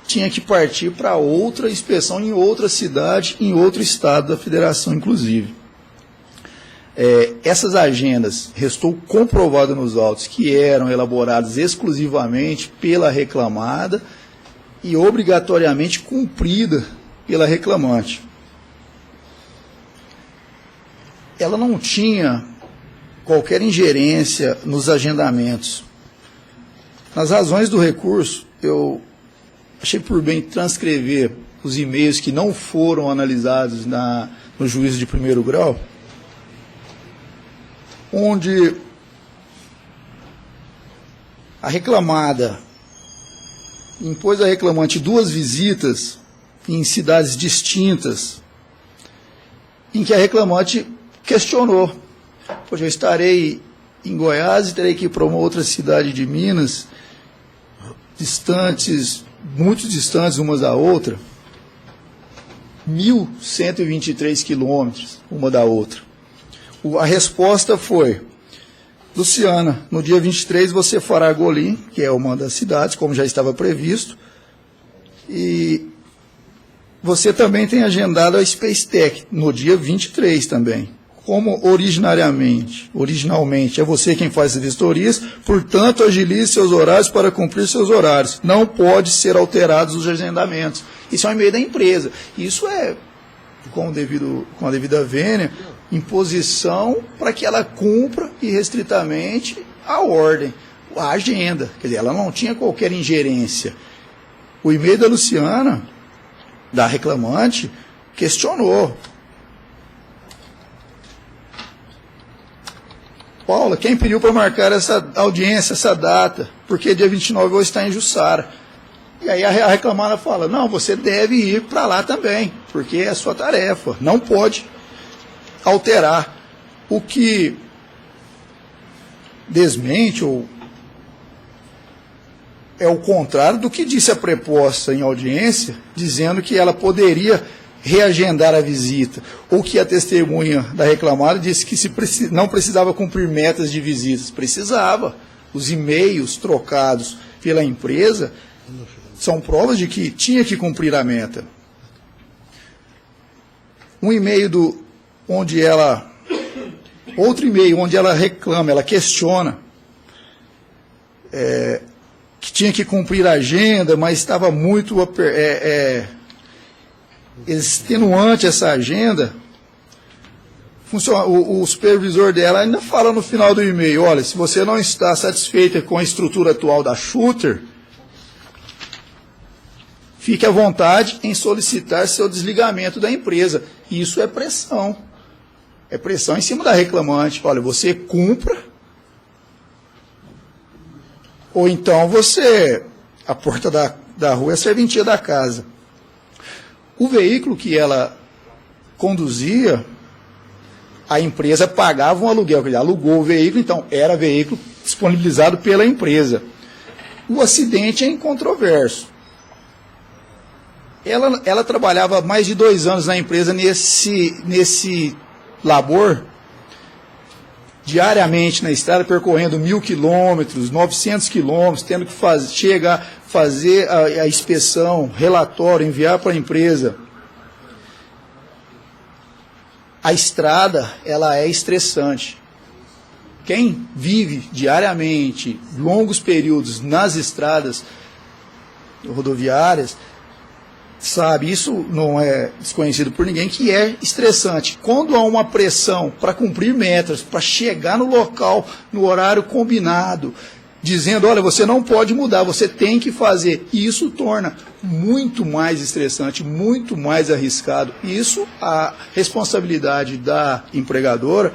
Speaker 8: tinha que partir para outra inspeção em outra cidade, em outro estado da federação, inclusive. Essas agendas, restou comprovado nos autos, que eram elaboradas exclusivamente pela reclamada e obrigatoriamente cumprida pela reclamante. Ela não tinha qualquer ingerência nos agendamentos. Nas razões do recurso, eu achei por bem transcrever os e-mails que não foram analisados no juízo de primeiro grau, onde a reclamada impôs à reclamante 2 visitas em cidades distintas, em que a reclamante questionou: pois eu estarei em Goiás e terei que ir para uma outra cidade de Minas, muito distantes umas da outra, 1.123 quilômetros uma da outra. A resposta foi: Luciana, no dia 23 você fará Golim, que é uma das cidades, como já estava previsto, e você também tem agendado a Space Tech no dia 23 também. Como originalmente é você quem faz as vistorias, portanto, agilize seus horários para cumprir seus horários. Não pode ser alterados os agendamentos. Isso é um e-mail da empresa. Isso é, com a devida vênia, imposição para que ela cumpra irrestritamente a ordem, a agenda. Quer dizer, ela não tinha qualquer ingerência. O e-mail da Luciana, da reclamante, questionou: Paula, quem pediu para marcar essa audiência, essa data? Porque dia 29 eu vou estar em Jussara. E aí a reclamada fala: não, você deve ir para lá também, porque é a sua tarefa, não pode alterar. O que desmente ou é o contrário do que disse a preposta em audiência, dizendo que ela poderia reagendar a visita, ou que a testemunha da reclamada disse que não precisava cumprir metas de visitas. Precisava. Os e-mails trocados pela empresa são provas de que tinha que cumprir a meta. Outro e-mail onde ela reclama, ela questiona que tinha que cumprir a agenda, mas estava muito extenuante essa agenda. O supervisor dela ainda fala no final do e-mail: olha, se você não está satisfeita com a estrutura atual da Shooter, fique à vontade em solicitar seu desligamento da empresa. Isso é pressão. É pressão em cima da reclamante. Olha, você cumpra, ou então a porta da rua é a serventia da casa. O veículo que ela conduzia, a empresa pagava um aluguel, ele alugou o veículo, então era veículo disponibilizado pela empresa. O acidente é incontroverso. Ela trabalhava mais de 2 anos na empresa nesse labor, diariamente na estrada, percorrendo 1.000 quilômetros, 900 quilômetros, tendo que fazer a inspeção, relatório, enviar para a empresa. A estrada, ela é estressante. Quem vive diariamente, longos períodos nas estradas rodoviárias, sabe, isso não é desconhecido por ninguém, que é estressante. Quando há uma pressão para cumprir metas, para chegar no local, no horário combinado, dizendo, olha, você não pode mudar, você tem que fazer. E isso torna muito mais estressante, muito mais arriscado. E isso, a responsabilidade da empregadora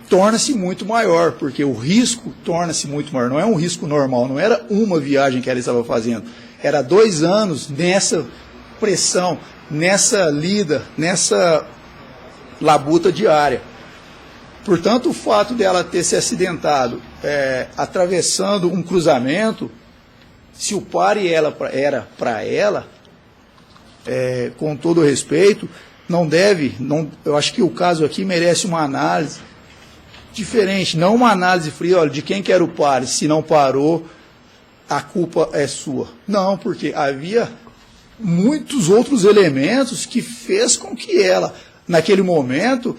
Speaker 8: torna-se muito maior, porque o risco torna-se muito maior. Não é um risco normal, não era uma viagem que ela estava fazendo. Era 2 anos nessa pressão, nessa lida, nessa labuta diária. Portanto, o fato dela ter se acidentado atravessando um cruzamento, se o pare era para ela, com todo o respeito, eu acho que o caso aqui merece uma análise diferente, não uma análise fria, olha, de quem que era o pare, se não parou, a culpa é sua. Não, porque havia muitos outros elementos que fez com que ela, naquele momento,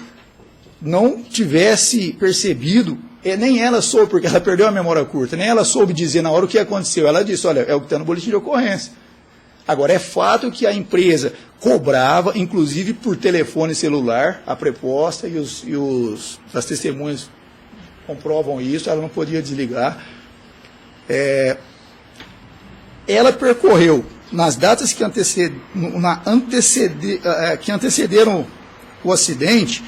Speaker 8: não tivesse percebido, nem ela soube, porque ela perdeu a memória curta, nem ela soube dizer na hora o que aconteceu. Ela disse, olha, é o que está no boletim de ocorrência. Agora, é fato que a empresa cobrava, inclusive por telefone celular, a preposta, as testemunhas comprovam isso, ela não podia desligar. Ela percorreu, nas datas que antecederam o acidente,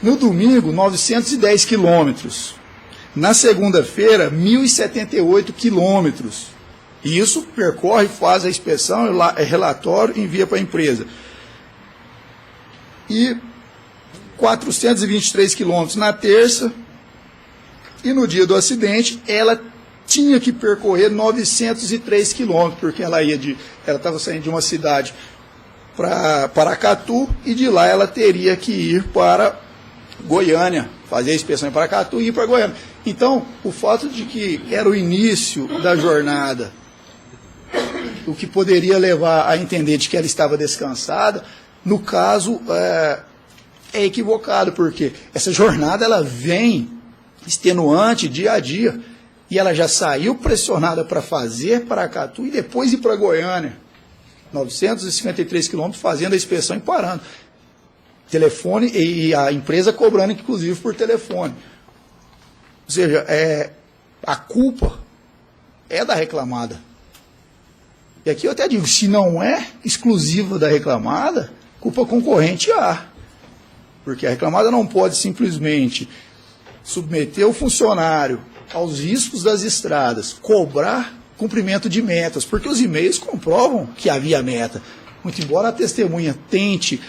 Speaker 8: no domingo, 910 quilômetros. Na segunda-feira, 1.078 quilômetros. E isso percorre, faz a inspeção, relatório, envia para a empresa. E 423 quilômetros na terça. E no dia do acidente, ela tinha que percorrer 903 quilômetros, porque ela estava saindo de uma cidade para Paracatu, e de lá ela teria que ir para Goiânia, fazer a inspeção em Paracatu e ir para Goiânia. Então, o fato de que era o início da jornada, o que poderia levar a entender de que ela estava descansada, no caso, é equivocado, porque essa jornada ela vem extenuante dia a dia, e ela já saiu pressionada para fazer Paracatu e depois ir para Goiânia. 953 quilômetros fazendo a inspeção e parando. Telefone, e a empresa cobrando, inclusive, por telefone. Ou seja, a culpa é da reclamada. E aqui eu até digo, se não é exclusiva da reclamada, culpa concorrente há. Porque a reclamada não pode simplesmente submeter o funcionário aos riscos das estradas, cobrar cumprimento de metas, porque os e-mails comprovam que havia meta. Muito embora a testemunha tente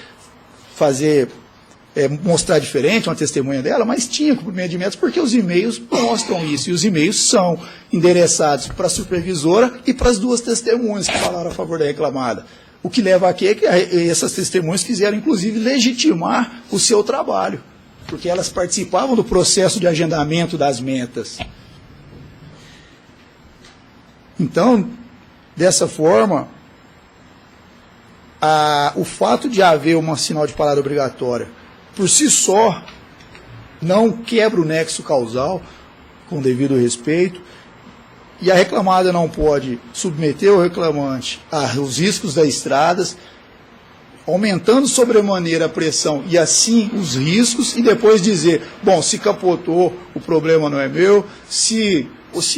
Speaker 8: mostrar diferente uma testemunha dela, mas tinha cumprimento de metas porque os e-mails mostram isso, e os e-mails são endereçados para a supervisora e para as 2 testemunhas que falaram a favor da reclamada. O que leva a quê? Que essas testemunhas quiseram, inclusive, legitimar o seu trabalho, porque elas participavam do processo de agendamento das metas. Então, dessa forma, o fato de haver um sinal de parada obrigatória, por si só, não quebra o nexo causal, com devido respeito, e a reclamada não pode submeter o reclamante aos riscos das estradas, aumentando sobremaneira a pressão e assim os riscos, e depois dizer, bom, se capotou, o problema não é meu, se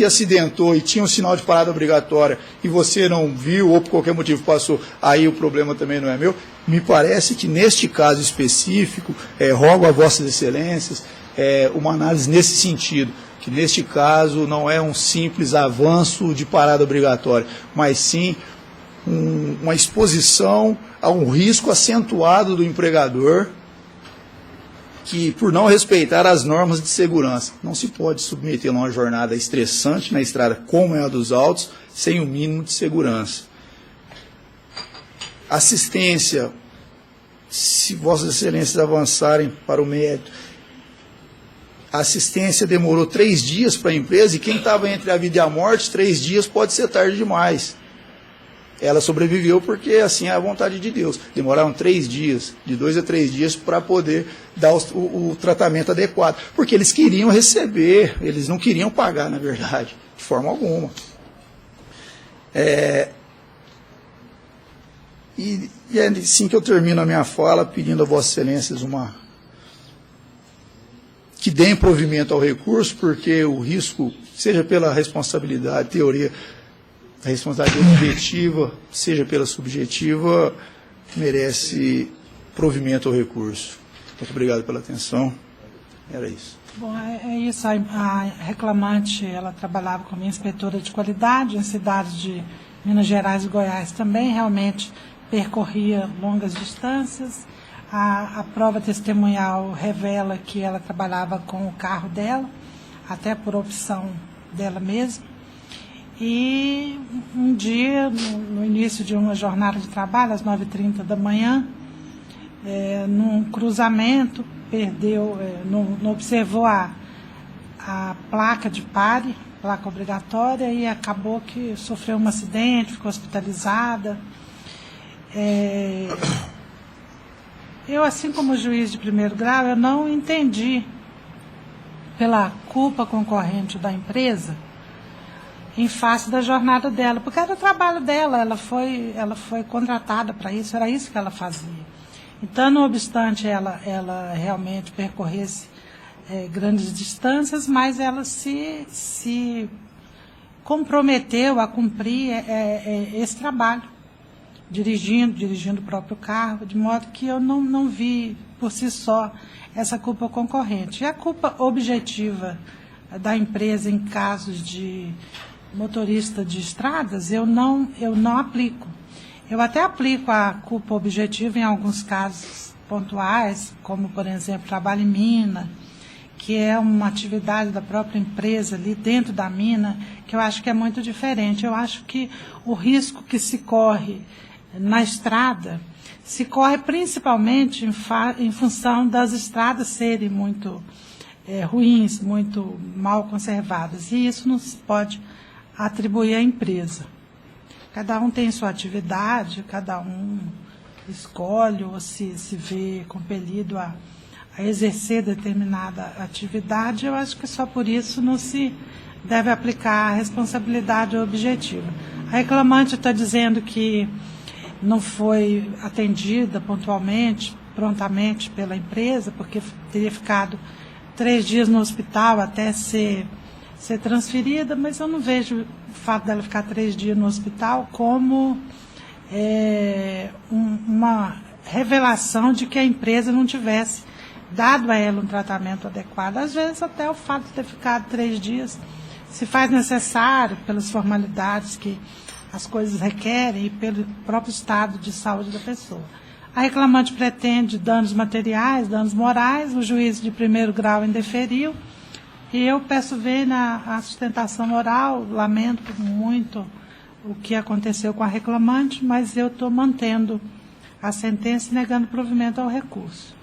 Speaker 8: acidentou e tinha um sinal de parada obrigatória e você não viu ou por qualquer motivo passou, aí o problema também não é meu. Me parece que neste caso específico, rogo a vossas excelências uma análise nesse sentido, que neste caso não é um simples avanço de parada obrigatória, mas sim uma exposição a um risco acentuado do empregador, que, por não respeitar as normas de segurança, não se pode submeter a uma jornada estressante na estrada, como é a dos autos, sem o mínimo de segurança. Assistência, se vossas excelências avançarem para o mérito, a assistência demorou 3 dias para a empresa, e quem estava entre a vida e a morte, 3 dias pode ser tarde demais. Ela sobreviveu porque assim é a vontade de Deus. Demoraram 3 dias, de 2 a 3 dias, para poder dar o tratamento adequado. Porque eles queriam receber, eles não queriam pagar, na verdade, de forma alguma. E é assim que eu termino a minha fala, pedindo a vossas excelências que deem provimento ao recurso, porque o risco seja pela responsabilidade, teoria, a responsabilidade objetiva, seja pela subjetiva, merece provimento ao recurso. Muito obrigado pela atenção. Era isso.
Speaker 1: Bom, é isso. A reclamante, ela trabalhava como inspetora de qualidade em cidades de Minas Gerais e Goiás também, realmente percorria longas distâncias. A prova testemunhal revela que ela trabalhava com o carro dela, até por opção dela mesma. E um dia, no início de uma jornada de trabalho, às 9h30 da manhã, num cruzamento, perdeu, não observou a placa de pare, placa obrigatória, e acabou que sofreu um acidente, ficou hospitalizada. Eu, assim como juiz de primeiro grau, eu não entendi pela culpa concorrente da empresa em face da jornada dela, porque era o trabalho dela, ela foi contratada para isso, era isso que ela fazia. Então, não obstante ela realmente percorresse grandes distâncias, mas ela se comprometeu a cumprir esse trabalho, dirigindo o próprio carro, de modo que eu não vi por si só essa culpa concorrente. E a culpa objetiva da empresa em casos de motorista de estradas, eu não aplico. Eu até aplico a culpa objetiva em alguns casos pontuais, como, por exemplo, trabalho em mina, que é uma atividade da própria empresa ali dentro da mina, que eu acho que é muito diferente. Eu acho que o risco que se corre na estrada se corre principalmente em função das estradas serem muito ruins, muito mal conservadas, e isso não se pode atribuir à empresa. Cada um tem sua atividade, cada um escolhe ou se vê compelido a exercer determinada atividade. Eu acho que só por isso não se deve aplicar a responsabilidade objetiva. A reclamante está dizendo que não foi atendida pontualmente, prontamente pela empresa, porque teria ficado 3 dias no hospital até ser transferida, mas eu não vejo o fato dela ficar 3 dias no hospital como uma revelação de que a empresa não tivesse dado a ela um tratamento adequado. Às vezes até o fato de ter ficado 3 dias se faz necessário pelas formalidades que as coisas requerem e pelo próprio estado de saúde da pessoa. A reclamante pretende danos materiais, danos morais, o juiz de primeiro grau indeferiu, e eu peço ver a sustentação oral. Lamento muito o que aconteceu com a reclamante, mas eu estou mantendo a sentença e negando provimento ao recurso.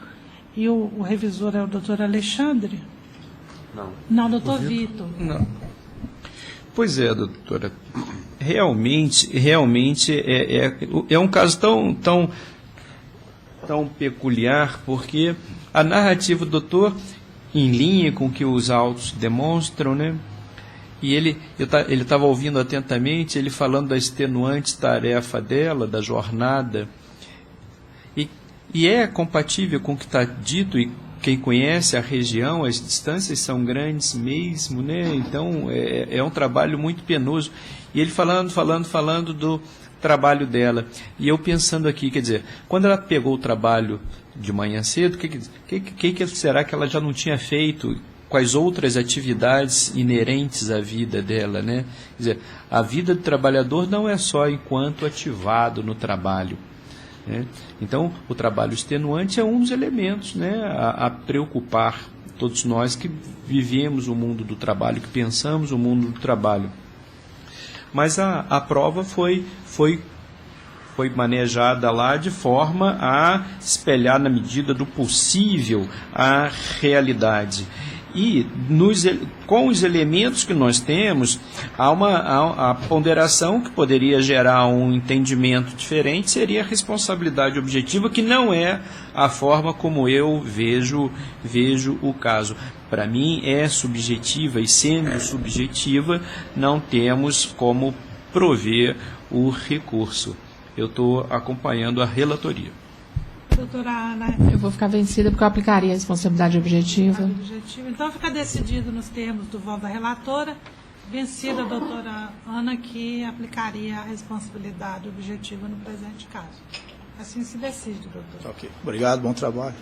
Speaker 1: E o revisor é o doutor Alexandre? Não, doutor Vitor.
Speaker 2: Não. Pois é, doutora. Realmente é um caso tão peculiar, porque a narrativa do doutor, em linha com o que os autos demonstram, né? E ele estava ouvindo atentamente, ele falando da extenuante tarefa dela, da jornada, e é compatível com o que está dito, e quem conhece a região, as distâncias são grandes mesmo, né? Então é um trabalho muito penoso. E ele falando do trabalho dela. E eu pensando aqui, quer dizer, quando ela pegou o trabalho de manhã cedo, que será que ela já não tinha feito? Quais outras atividades inerentes à vida dela, né? Quer dizer, a vida do trabalhador não é só enquanto ativado no trabalho, né? Então, o trabalho extenuante é um dos elementos, né, a preocupar todos nós que vivemos o mundo do trabalho, que pensamos o mundo do trabalho. Mas a prova foi manejada lá de forma a espelhar, na medida do possível, a realidade. E com os elementos que nós temos, há a ponderação que poderia gerar um entendimento diferente, seria a responsabilidade objetiva, que não é a forma como eu vejo o caso. Para mim é subjetiva, e sendo subjetiva, não temos como prover o recurso. Eu estou acompanhando a relatoria.
Speaker 1: Doutora Ana.
Speaker 3: Eu vou ficar vencida porque eu aplicaria a responsabilidade objetiva.
Speaker 1: Então fica decidido nos termos do voto da relatora vencida a doutora Ana, que aplicaria a responsabilidade objetiva no presente caso. Assim se decide, doutor.
Speaker 8: Ok. Obrigado, bom trabalho.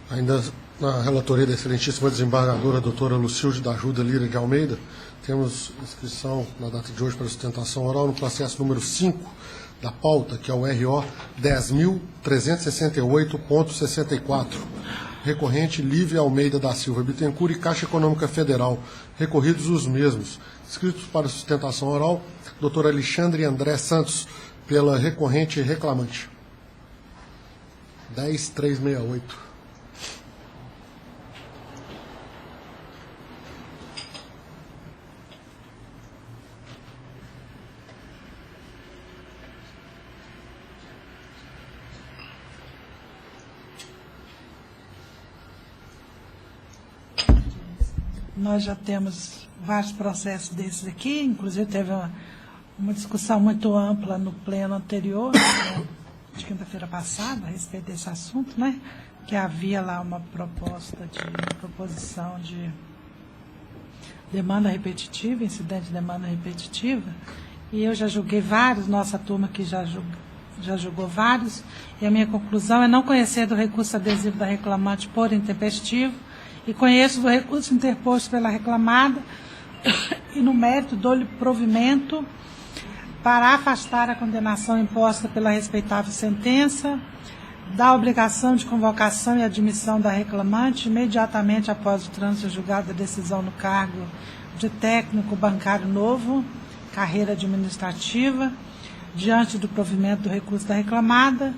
Speaker 5: Ainda na relatoria da excelentíssima desembargadora doutora Lucilde da Ajuda Lira de Almeida, temos inscrição na data de hoje para sustentação oral no processo número 5 da pauta, que é o RO 10.368.64. Recorrente Lívia Almeida da Silva Bittencourt e Caixa Econômica Federal. Recorridos os mesmos. Inscritos para sustentação oral, doutor Alexandre André Santos, pela recorrente reclamante. 10.368.
Speaker 1: Nós já temos vários processos desses aqui, inclusive teve uma discussão muito ampla no pleno anterior, né, de quinta-feira passada, a respeito desse assunto, né? Que havia lá uma proposição de demanda repetitiva, incidente de demanda repetitiva, e eu já julguei vários, nossa turma aqui já julgou vários, e a minha conclusão é não conhecer do recurso adesivo da reclamante por intempestivo, e conheço do recurso interposto pela reclamada, e no mérito dou-lhe provimento para afastar a condenação imposta pela respeitável sentença, da obrigação de convocação e admissão da reclamante imediatamente após o trânsito julgado da decisão no cargo de técnico bancário novo, carreira administrativa, diante do provimento do recurso da reclamada,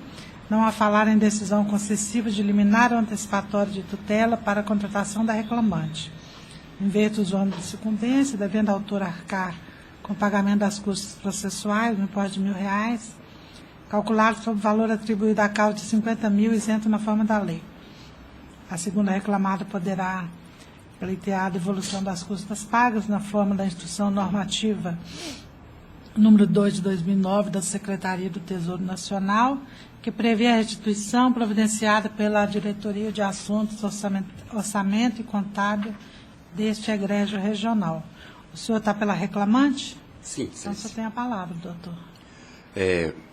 Speaker 1: não a falar em decisão concessiva de liminar ou antecipatório de tutela para a contratação da reclamante. Em virtude do ônus de sucumbência, devendo a autora arcar com o pagamento das custas processuais, no importe de R$1.000, calculado sobre o valor atribuído à causa de 50 mil, isento na forma da lei. A segunda reclamada poderá pleitear a devolução das custas pagas na forma da instrução normativa número 2 de 2009 da Secretaria do Tesouro Nacional, que prevê a restituição providenciada pela Diretoria de Assuntos, Orçamento e Contábil deste egrégio regional. O senhor está pela reclamante?
Speaker 9: Sim.
Speaker 1: Então, o senhor tem a palavra, doutor.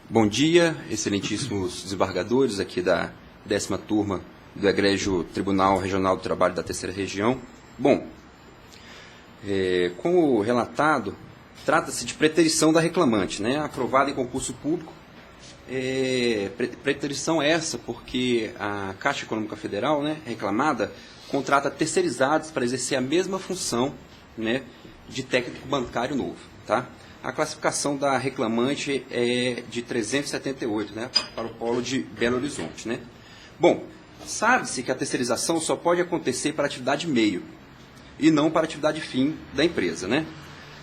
Speaker 9: Bom dia, excelentíssimos desembargadores aqui da 10ª turma do egrégio Tribunal Regional do Trabalho da 3ª Região. Bom, como relatado, trata-se de preterição da reclamante, né, aprovada em concurso público. Preterição essa porque a Caixa Econômica Federal, né, reclamada, contrata terceirizados para exercer a mesma função, né, de técnico bancário novo. Tá? A classificação da reclamante é de 378, né, para o polo de Belo Horizonte. Né? Bom, sabe-se que a terceirização só pode acontecer para atividade meio e não para atividade fim da empresa. Né?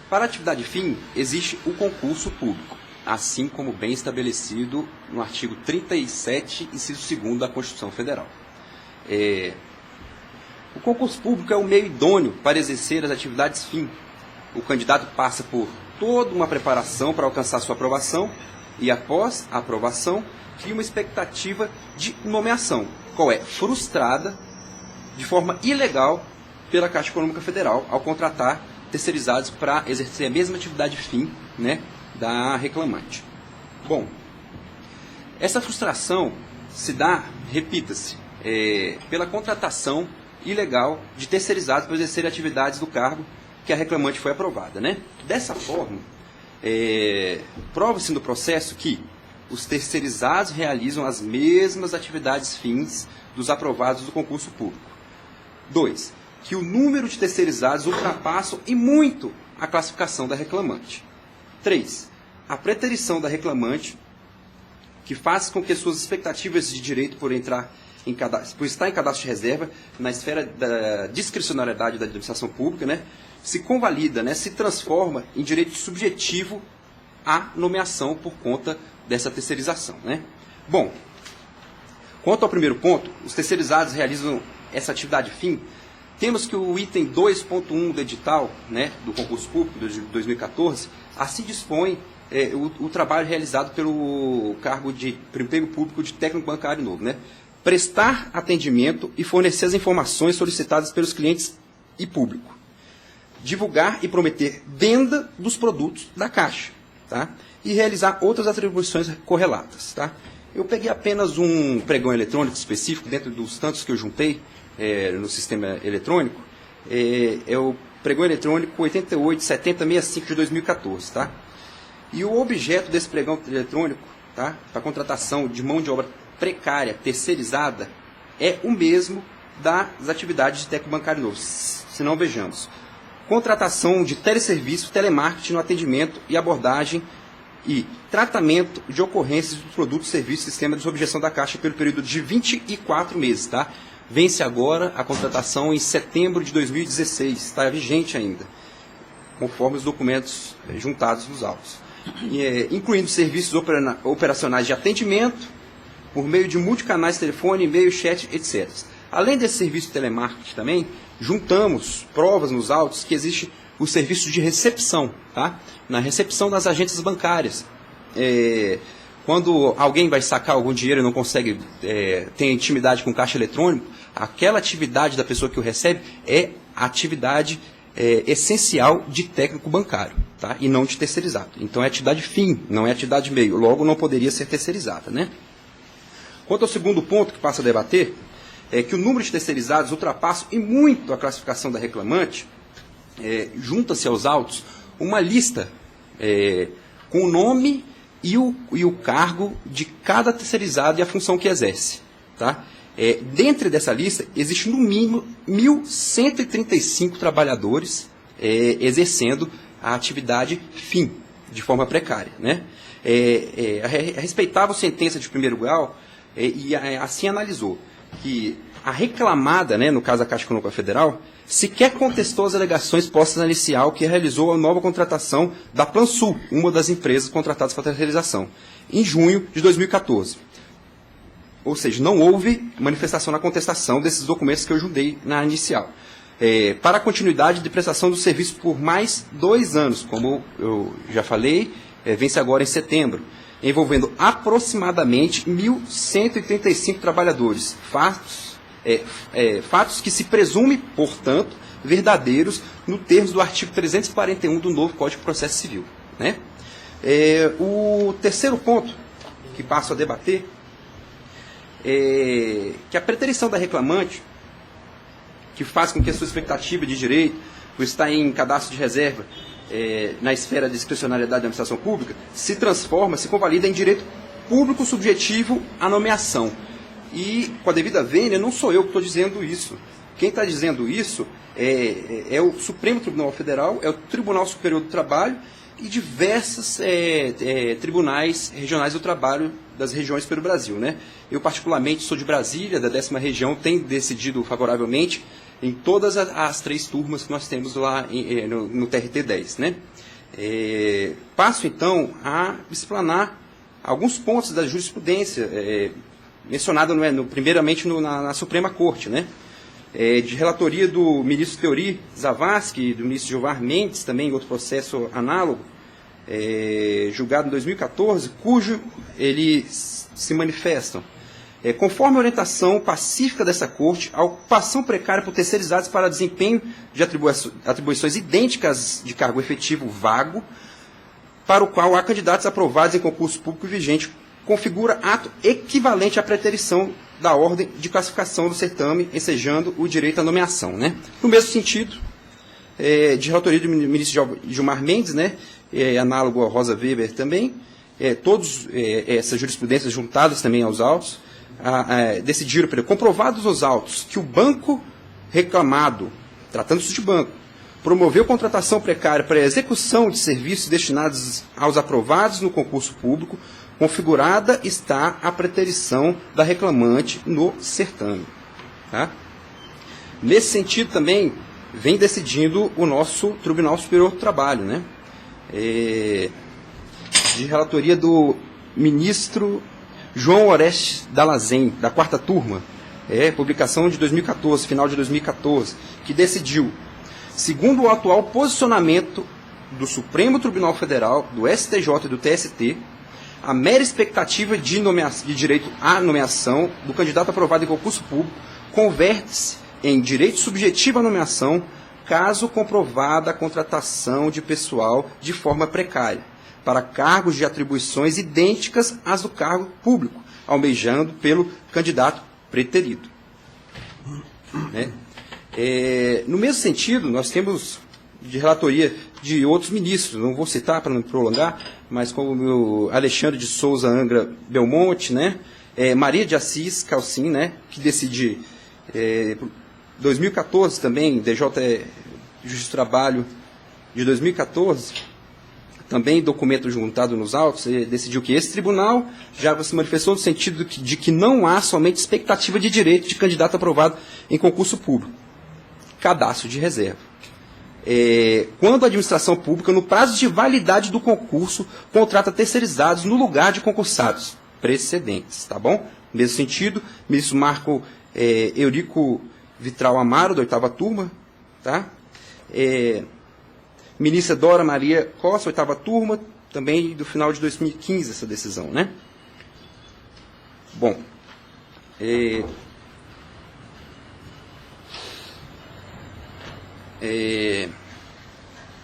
Speaker 9: Para a atividade fim, existe o concurso público, assim como bem estabelecido no artigo 37, inciso 2º da Constituição Federal. O concurso público é o meio idôneo para exercer as atividades fim. O candidato passa por toda uma preparação para alcançar sua aprovação e, após a aprovação, cria uma expectativa de nomeação, qual é frustrada de forma ilegal pela Caixa Econômica Federal ao contratar terceirizados para exercer a mesma atividade fim, né, da reclamante. Bom, essa frustração se dá, repita-se, pela contratação ilegal de terceirizados para exercer atividades do cargo que a reclamante foi aprovada. Né? Dessa forma, prova-se no processo que os terceirizados realizam as mesmas atividades fins dos aprovados do concurso público. 2. Que o número de terceirizados ultrapassam e muito a classificação da reclamante. 3. A preterição da reclamante, que faz com que suas expectativas de direito por estar em cadastro de reserva, na esfera da discricionariedade da administração pública, né, se convalida, né, se transforma em direito subjetivo à nomeação por conta dessa terceirização. Né? Bom, quanto ao primeiro ponto, os terceirizados realizam essa atividade fim. Temos que o item 2.1 do edital, né, do concurso público de 2014, assim dispõe o trabalho realizado pelo cargo de emprego público de técnico bancário novo. Né? Prestar atendimento e fornecer as informações solicitadas pelos clientes e público. divulgar e prometer venda dos produtos da Caixa, tá? E realizar outras atribuições correlatas, tá? Eu peguei apenas um pregão eletrônico específico, dentro dos tantos que eu juntei no sistema eletrônico, é o pregão eletrônico 887065 de 2014, tá? E o objeto desse pregão eletrônico, tá, para contratação de mão de obra precária, terceirizada, é o mesmo das atividades de técnico bancário novo. Se não, vejamos. Contratação de teleserviço, telemarketing no atendimento e abordagem e tratamento de ocorrências dos produtos, serviços e sistema de objeção da Caixa pelo período de 24 meses, tá? Vence agora a contratação em setembro de 2016, está vigente ainda, conforme os documentos juntados nos autos. Incluindo serviços operacionais de atendimento, por meio de multicanais, telefone, e-mail, chat, etc. Além desse serviço de telemarketing também, juntamos provas nos autos que existe o serviço de recepção, tá? Na recepção das agências bancárias. Quando alguém vai sacar algum dinheiro e não consegue ter intimidade com o caixa eletrônico, aquela atividade da pessoa que o recebe é a atividade essencial de técnico bancário, tá? E não de terceirizado. Então é atividade fim, não é atividade meio. Logo, não poderia ser terceirizada, né? Quanto ao segundo ponto que passa a debater, é que o número de terceirizados ultrapassa e muito a classificação da reclamante. Junta-se aos autos uma lista com o nome e o cargo de cada terceirizado e a função que exerce, tá? Dentro dessa lista, existe no mínimo 1.135 trabalhadores exercendo a atividade fim, de forma precária, né? A respeitável sentença de primeiro grau assim analisou que a reclamada, né, no caso da Caixa Econômica Federal, sequer contestou as alegações postas na inicial que realizou a nova contratação da Plansul, uma das empresas contratadas para a terceirização, em junho de 2014. Ou seja, não houve manifestação na contestação desses documentos que eu juntei na inicial. Para a continuidade de prestação do serviço por mais 2 anos, como eu já falei, vence agora em setembro, envolvendo aproximadamente 1.135 trabalhadores. Fatos que se presume, portanto, verdadeiros no termos do artigo 341 do novo Código de Processo Civil, né? O terceiro ponto que passo a debater é que a preterição da reclamante, que faz com que a sua expectativa de direito, por estar em cadastro de reserva na esfera de discricionariedade da administração pública, se transforma, se convalida em direito público subjetivo à nomeação. E, com a devida vênia, não sou eu que estou dizendo isso. Quem está dizendo isso é o Supremo Tribunal Federal, é o Tribunal Superior do Trabalho e diversos tribunais regionais do trabalho das regiões pelo Brasil, né? Eu, particularmente, sou de Brasília, da 10ª região, tenho decidido favoravelmente em todas as 3 turmas que nós temos lá no TRT-10, né? Passo, então, a explanar alguns pontos da jurisprudência mencionada primeiramente na Suprema Corte, né? De relatoria do ministro Teori Zavascki e do ministro Gilmar Mendes, também em outro processo análogo, julgado em 2014, cujo eles se manifestam. Conforme a orientação pacífica dessa Corte, a ocupação precária por terceirizados para desempenho de atribuições idênticas de cargo efetivo vago, para o qual há candidatos aprovados em concurso público vigente, configura ato equivalente à preterição da ordem de classificação do certame, ensejando o direito à nomeação, né? No mesmo sentido, de relatoria do ministro Gilmar Mendes, né, análogo a Rosa Weber também, todas essas jurisprudências juntadas também aos autos, decidiram, comprovados os autos, que o banco reclamado, tratando-se de banco, promoveu contratação precária para a execução de serviços destinados aos aprovados no concurso público, configurada está a preterição da reclamante no certame. Tá? Nesse sentido também, vem decidindo o nosso Tribunal Superior do Trabalho, né? De relatoria do ministro João Orestes Dallazen, da 4ª turma, publicação de 2014, final de 2014, que decidiu, segundo o atual posicionamento do Supremo Tribunal Federal, do STJ e do TST, a mera expectativa de direito à nomeação do candidato aprovado em concurso público converte-se em direito subjetivo à nomeação caso comprovada a contratação de pessoal de forma precária, para cargos de atribuições idênticas às do cargo público, almejando pelo candidato preterido. Né? No mesmo sentido, nós temos de relatoria de outros ministros, não vou citar para não prolongar, mas como o meu Alexandre de Souza Angra Belmonte, né? Maria de Assis Calcin, né? Que decide 2014 também, DJ Justiça do Trabalho de 2014, também documento juntado nos autos, decidiu que esse tribunal já se manifestou no sentido de que não há somente expectativa de direito de candidato aprovado em concurso público, cadastro de reserva. Quando a administração pública, no prazo de validade do concurso, contrata terceirizados no lugar de concursados precedentes, tá bom? No mesmo sentido, ministro Marco Eurico Vitral Amaro, da 8ª turma, tá? Ministra Dora Maria Costa, 8ª turma, também do final de 2015 essa decisão, né? Bom,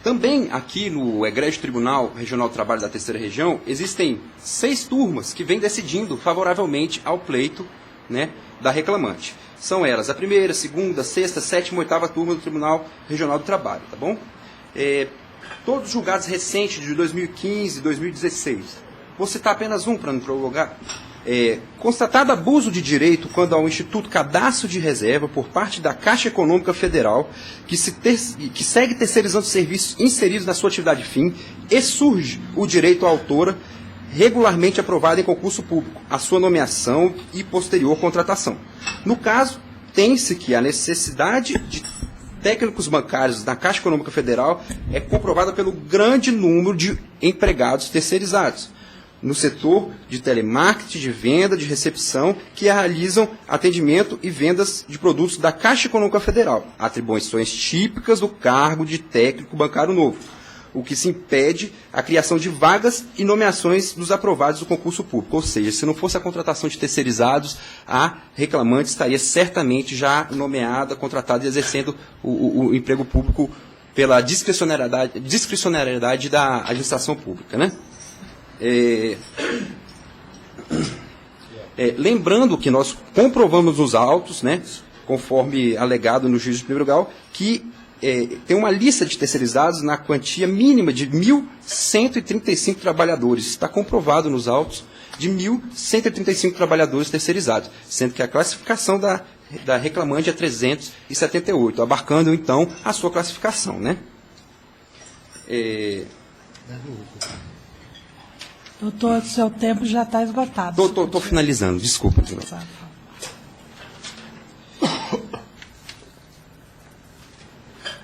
Speaker 9: também aqui no Egrégio Tribunal Regional do Trabalho da 3ª Região, existem 6 turmas que vêm decidindo favoravelmente ao pleito, né, da reclamante. São elas a 1ª, 2ª, 6ª, 7ª, 8ª turma do Tribunal Regional do Trabalho, tá bom? Todos julgados recentes de 2015 e 2016. Vou citar apenas um para não prolongar. Constatado abuso de direito quando ao Instituto Cadastro de Reserva por parte da Caixa Econômica Federal, que segue terceirizando serviços inseridos na sua atividade fim, e surge o direito à autora regularmente aprovado em concurso público, a sua nomeação e posterior contratação. No caso, tem-se que a necessidade de técnicos bancários da Caixa Econômica Federal é comprovada pelo grande número de empregados terceirizados no setor de telemarketing, de venda, de recepção, que realizam atendimento e vendas de produtos da Caixa Econômica Federal, atribuições típicas do cargo de técnico bancário novo, o que se impede a criação de vagas e nomeações dos aprovados do concurso público. Ou seja, se não fosse a contratação de terceirizados, a reclamante estaria certamente já nomeada, contratada e exercendo o emprego público pela discricionariedade da administração pública, né? Lembrando que nós comprovamos nos autos, né, conforme alegado no juízo de primeiro grau, que tem uma lista de terceirizados na quantia mínima de 1.135 trabalhadores. Está comprovado nos autos de 1.135 trabalhadores terceirizados, sendo que a classificação da reclamante é 378, abarcando, então, a sua classificação, né?
Speaker 1: Doutor, seu tempo já está esgotado.
Speaker 9: Estou finalizando, desculpa.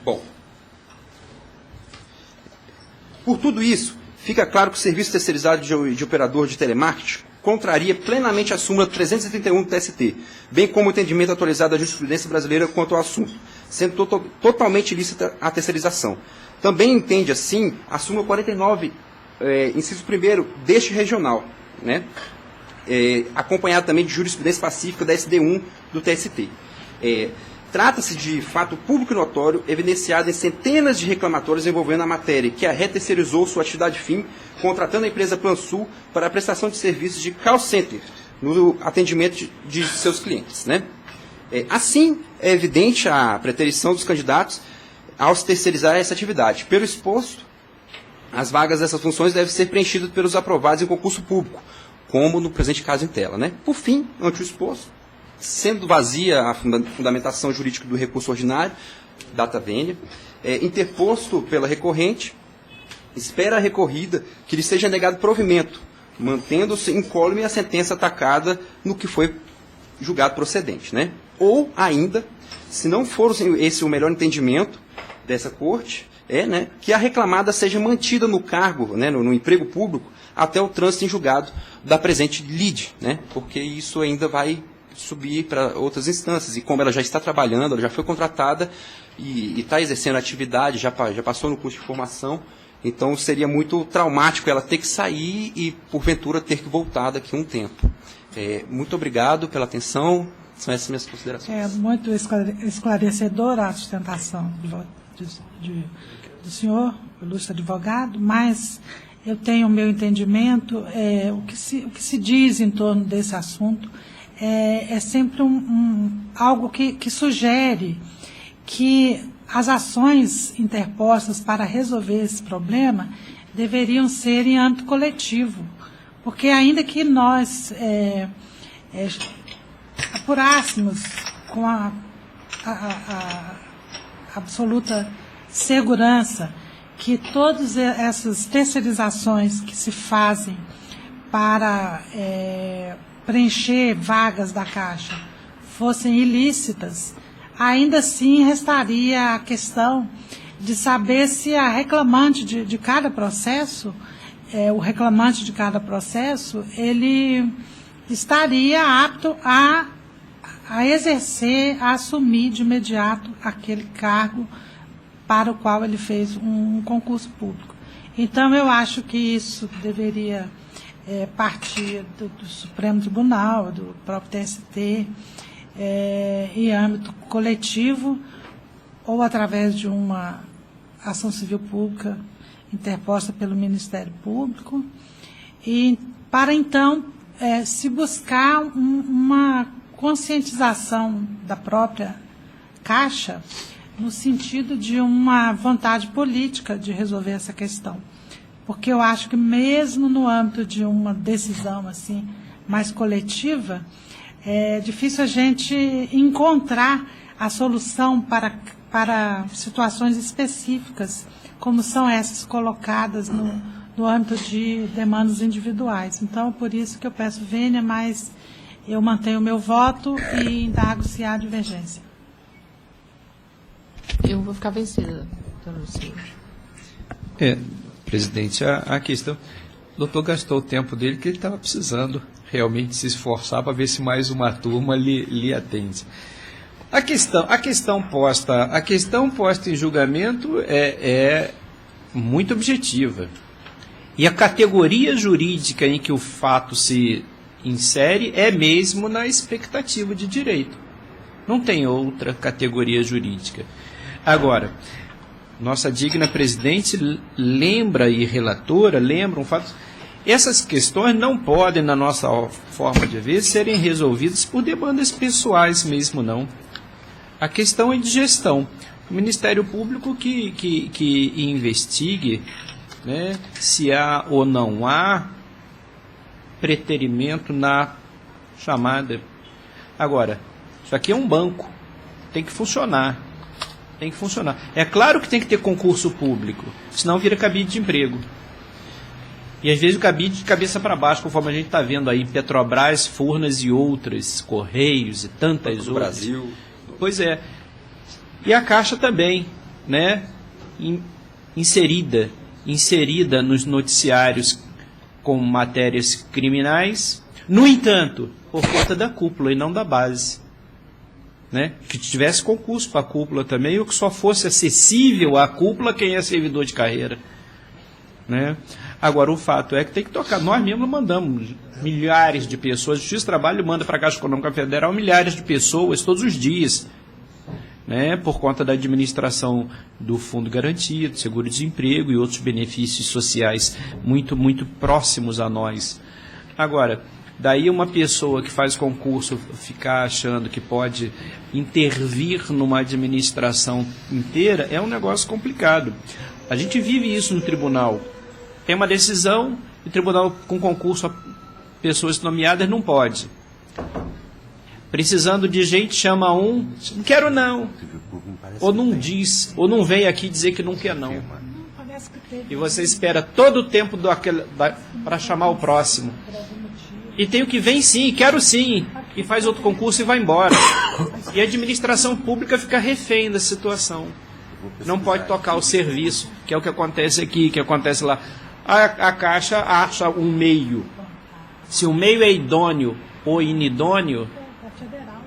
Speaker 9: Bom, por tudo isso, fica claro que o serviço terceirizado de operador de telemarketing contraria plenamente a súmula 331 do TST, bem como o entendimento atualizado da jurisprudência brasileira quanto ao assunto, sendo totalmente ilícita a terceirização. Também entende, assim, a súmula 49, inciso 1º, deste regional, né? Acompanhado também de jurisprudência pacífica da SD1 do TST. Trata-se de fato público e notório, evidenciado em centenas de reclamatórios envolvendo a matéria, que a terceirizou sua atividade fim, contratando a empresa Plansul para a prestação de serviços de call center no atendimento de seus clientes, né? Assim, é evidente a preterição dos candidatos ao se terceirizar essa atividade. Pelo exposto, as vagas dessas funções devem ser preenchidas pelos aprovados em concurso público, como no presente caso em tela, né? Por fim, ante o exposto, sendo vazia a fundamentação jurídica do recurso ordinário, data vênia, interposto pela recorrente, espera a recorrida que lhe seja negado provimento, mantendo-se incólume a sentença atacada no que foi julgado procedente, né? Ou ainda, se não for esse o melhor entendimento dessa corte, né, que a reclamada seja mantida no cargo, né, no emprego público, até o trânsito em julgado da presente lide, né? Porque isso ainda vai subir para outras instâncias, e como ela já está trabalhando, ela já foi contratada e está exercendo a atividade, já passou no curso de formação, então seria muito traumático ela ter que sair e, porventura, ter que voltar daqui a um tempo. Muito obrigado pela atenção, são essas minhas considerações.
Speaker 1: Muito esclarecedora a sustentação do senhor, ilustre advogado, mas eu tenho o meu entendimento, o que se diz em torno desse assunto é sempre algo que sugere que as ações interpostas para resolver esse problema deveriam ser em âmbito coletivo, porque ainda que nós apurássemos com a absoluta segurança que todas essas terceirizações que se fazem para preencher vagas da Caixa fossem ilícitas, ainda assim restaria a questão de saber se a reclamante de cada processo, o reclamante de cada processo, ele estaria apto a exercer, a assumir de imediato aquele cargo para o qual ele fez um concurso público. Então, eu acho que isso deveria partir do Supremo Tribunal, do próprio TST, em âmbito coletivo, ou através de uma ação civil pública interposta pelo Ministério Público, e para então se buscar uma conscientização da própria Caixa no sentido de uma vontade política de resolver essa questão. Porque eu acho que mesmo no âmbito de uma decisão assim mais coletiva, é difícil a gente encontrar a solução para situações específicas, como são essas colocadas no âmbito de demandas individuais. Então, por isso que eu peço vênia, mas eu mantenho o meu voto e indago se há divergência.
Speaker 3: Eu vou ficar vencida, doutor Luciano.
Speaker 2: Presidente, a questão... O doutor gastou o tempo dele que ele estava precisando realmente se esforçar para ver se mais uma turma lhe atende. A questão posta em julgamento é muito objetiva. E a categoria jurídica em que o fato se insere é mesmo na expectativa de direito. Não tem outra categoria jurídica. Agora, nossa digna presidente lembra e relatora lembram fatos. Essas questões não podem, na nossa forma de ver, serem resolvidas por demandas pessoais mesmo, não. A questão é de gestão. O Ministério Público que investigue, né, se há ou não há preterimento na chamada. Agora, isso aqui é um banco, tem que funcionar. Tem que funcionar. É claro que tem que ter concurso público, senão vira cabide de emprego. E às vezes o cabide de cabeça para baixo, conforme a gente está vendo aí, Petrobras, Furnas e outras, Correios e tantas outras.
Speaker 9: Brasil.
Speaker 2: Pois é. E a Caixa também, né? Inserida nos noticiários com matérias criminais. No entanto, por conta da cúpula e não da base. Né? Que tivesse concurso para a cúpula também, ou que só fosse acessível à cúpula quem é servidor de carreira. Né? Agora, o fato é que tem que tocar. Nós mesmos mandamos milhares de pessoas, a Justiça do Trabalho manda para a Caixa Econômica Federal milhares de pessoas todos os dias, né? Por conta da administração do Fundo Garantido, Seguro-Desemprego e outros benefícios sociais muito, muito próximos a nós. Agora, daí uma pessoa que faz concurso ficar achando que pode intervir numa administração inteira é um negócio complicado. A gente vive isso no tribunal. Tem uma decisão, o tribunal com concurso a pessoas nomeadas não pode. Precisando de gente, chama um, não quero não. Ou não diz, ou não vem aqui dizer que não quer não. E você espera todo o tempo para chamar o próximo. E tem o que vem sim, quero sim, e faz outro concurso e vai embora. E a administração pública fica refém da situação. Não pode tocar o serviço, que é o que acontece aqui, que acontece lá. A Caixa acha um meio. Se o meio é idôneo ou inidôneo,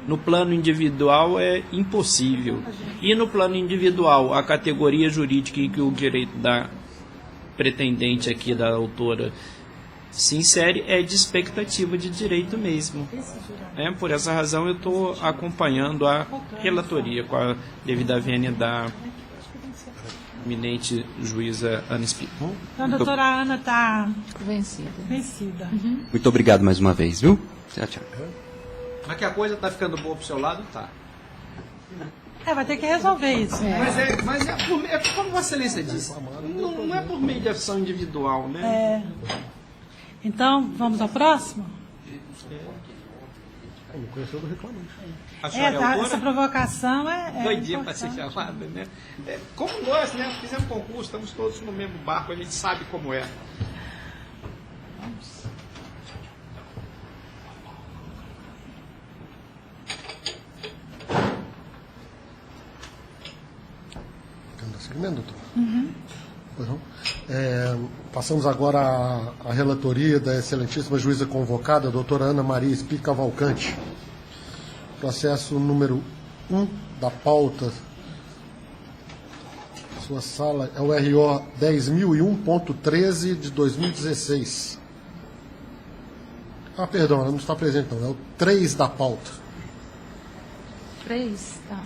Speaker 2: no plano individual é impossível. E no plano individual, a categoria jurídica em que o direito da pretendente aqui, da autora, se insere é de expectativa de direito mesmo. Por essa razão eu estou acompanhando a relatoria com a devida vênia da
Speaker 7: Eminente juíza Ana Espírito.
Speaker 1: Então, a doutora Ana está
Speaker 3: Vencida.
Speaker 1: vencida.
Speaker 9: Muito obrigado mais uma vez, viu? Tchau, tchau.
Speaker 7: Mas que a coisa está ficando boa pro seu lado, tá.
Speaker 1: Vai ter que resolver isso.
Speaker 7: Mas é como Vossa Excelência disse, não é por meio de ação individual, né?
Speaker 1: Então, vamos ao próximo?
Speaker 5: Não conheceu do reclamante.
Speaker 7: A senhora é autora?
Speaker 1: Essa provocação é
Speaker 7: Doidinha para
Speaker 1: importante.
Speaker 7: ser chamada, né? Como nós, né? Fizemos concurso, estamos todos no mesmo barco, a gente sabe como é.
Speaker 5: Quer dar seguimento, doutor? Pois não. Passamos agora à relatoria da excelentíssima juíza convocada, a doutora Ana Maria Espi Cavalcante. Processo número 1 da pauta. Sua sala é o RO 10.001.13 de 2016. Perdão, ela não está presente não, é o 3 da pauta.
Speaker 3: 3, tá.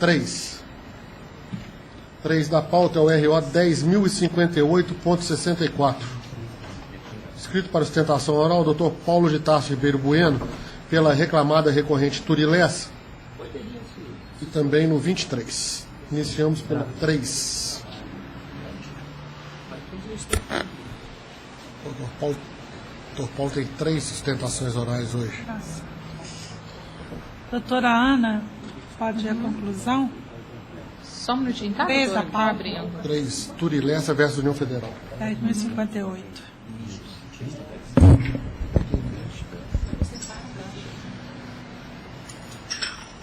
Speaker 5: 3 da pauta é o RO 10.058.64. Escrito para sustentação oral, o Dr. Paulo de Tarso Ribeiro Bueno, pela reclamada recorrente Turilessa, e também no 23. Iniciamos pelo 3. O Dr. Paulo tem 3 sustentações orais hoje.
Speaker 1: Doutora Ana, pode ir à conclusão?
Speaker 3: Só um minutinho, tá?
Speaker 1: 3 da
Speaker 3: doutora?
Speaker 1: pauta.
Speaker 3: Tá abrindo.
Speaker 5: 3. Turilessa versus União Federal.
Speaker 1: 10.058.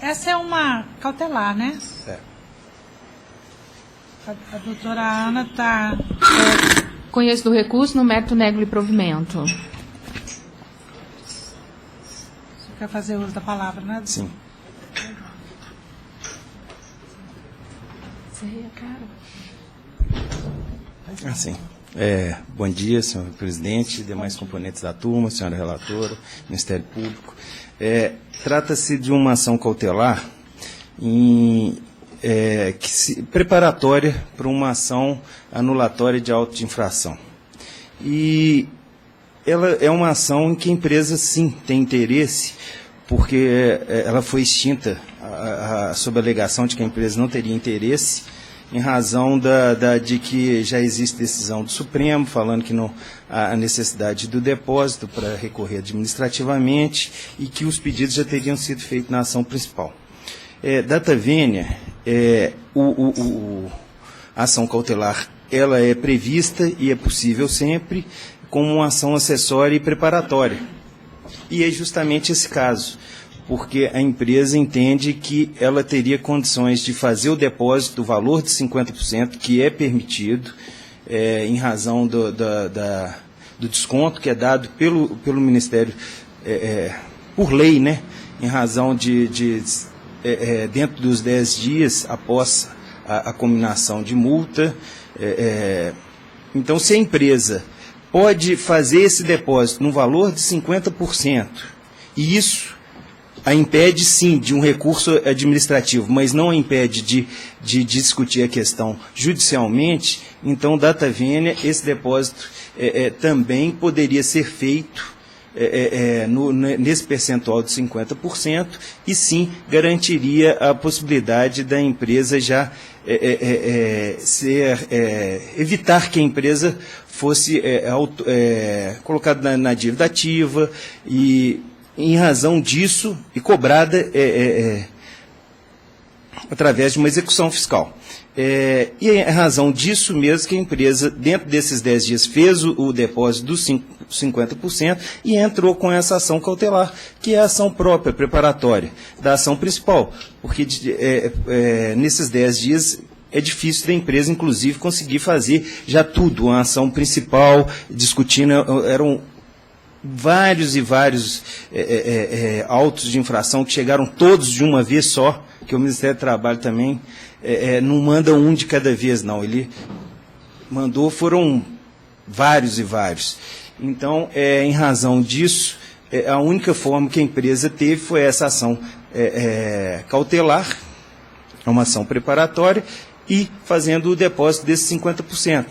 Speaker 1: Essa é uma cautelar, né? A doutora Ana está...
Speaker 3: Conheço do recurso, no mérito nego-lhe provimento.
Speaker 1: Você quer fazer uso da palavra, né?
Speaker 9: Sim. Assim. Bom dia, senhor presidente, demais componentes da turma, senhora relatora, Ministério Público. Trata-se de uma ação cautelar preparatória para uma ação anulatória de auto de infração. E ela é uma ação em que a empresa, sim, tem interesse, porque ela foi extinta sob a alegação de que a empresa não teria interesse, em razão de que já existe decisão do Supremo, falando que não há necessidade do depósito para recorrer administrativamente e que os pedidos já teriam sido feitos na ação principal. Data vênia, a ação cautelar ela é prevista e é possível sempre como uma ação acessória e preparatória. E é justamente esse caso, porque a empresa entende que ela teria condições de fazer o depósito do valor de 50%, que é permitido, em razão do desconto que é dado pelo Ministério, por lei, né, em razão dentro dos 10 dias após a cominação de multa. Então, se a empresa pode fazer esse depósito no valor de 50%, e isso a impede, sim, de um recurso administrativo, mas não a impede de discutir a questão judicialmente, então, data vênia, esse depósito também poderia ser feito nesse percentual de 50%, e sim garantiria a possibilidade da empresa já evitar que a empresa fosse colocada na dívida ativa, e em razão disso, e cobrada através de uma execução fiscal. E é em razão disso mesmo que a empresa, dentro desses 10 dias, fez o depósito dos 50% e entrou com essa ação cautelar, que é a ação própria, preparatória, da ação principal, porque nesses 10 dias é difícil da empresa, inclusive, conseguir fazer já tudo, uma ação principal, discutindo, eram vários e vários autos de infração que chegaram todos de uma vez só, que o Ministério do Trabalho também não manda um de cada vez, não. Ele mandou, foram vários e vários. Então, em razão disso, a única forma que a empresa teve foi essa ação cautelar, uma ação preparatória,
Speaker 10: e fazendo o depósito desses 50%,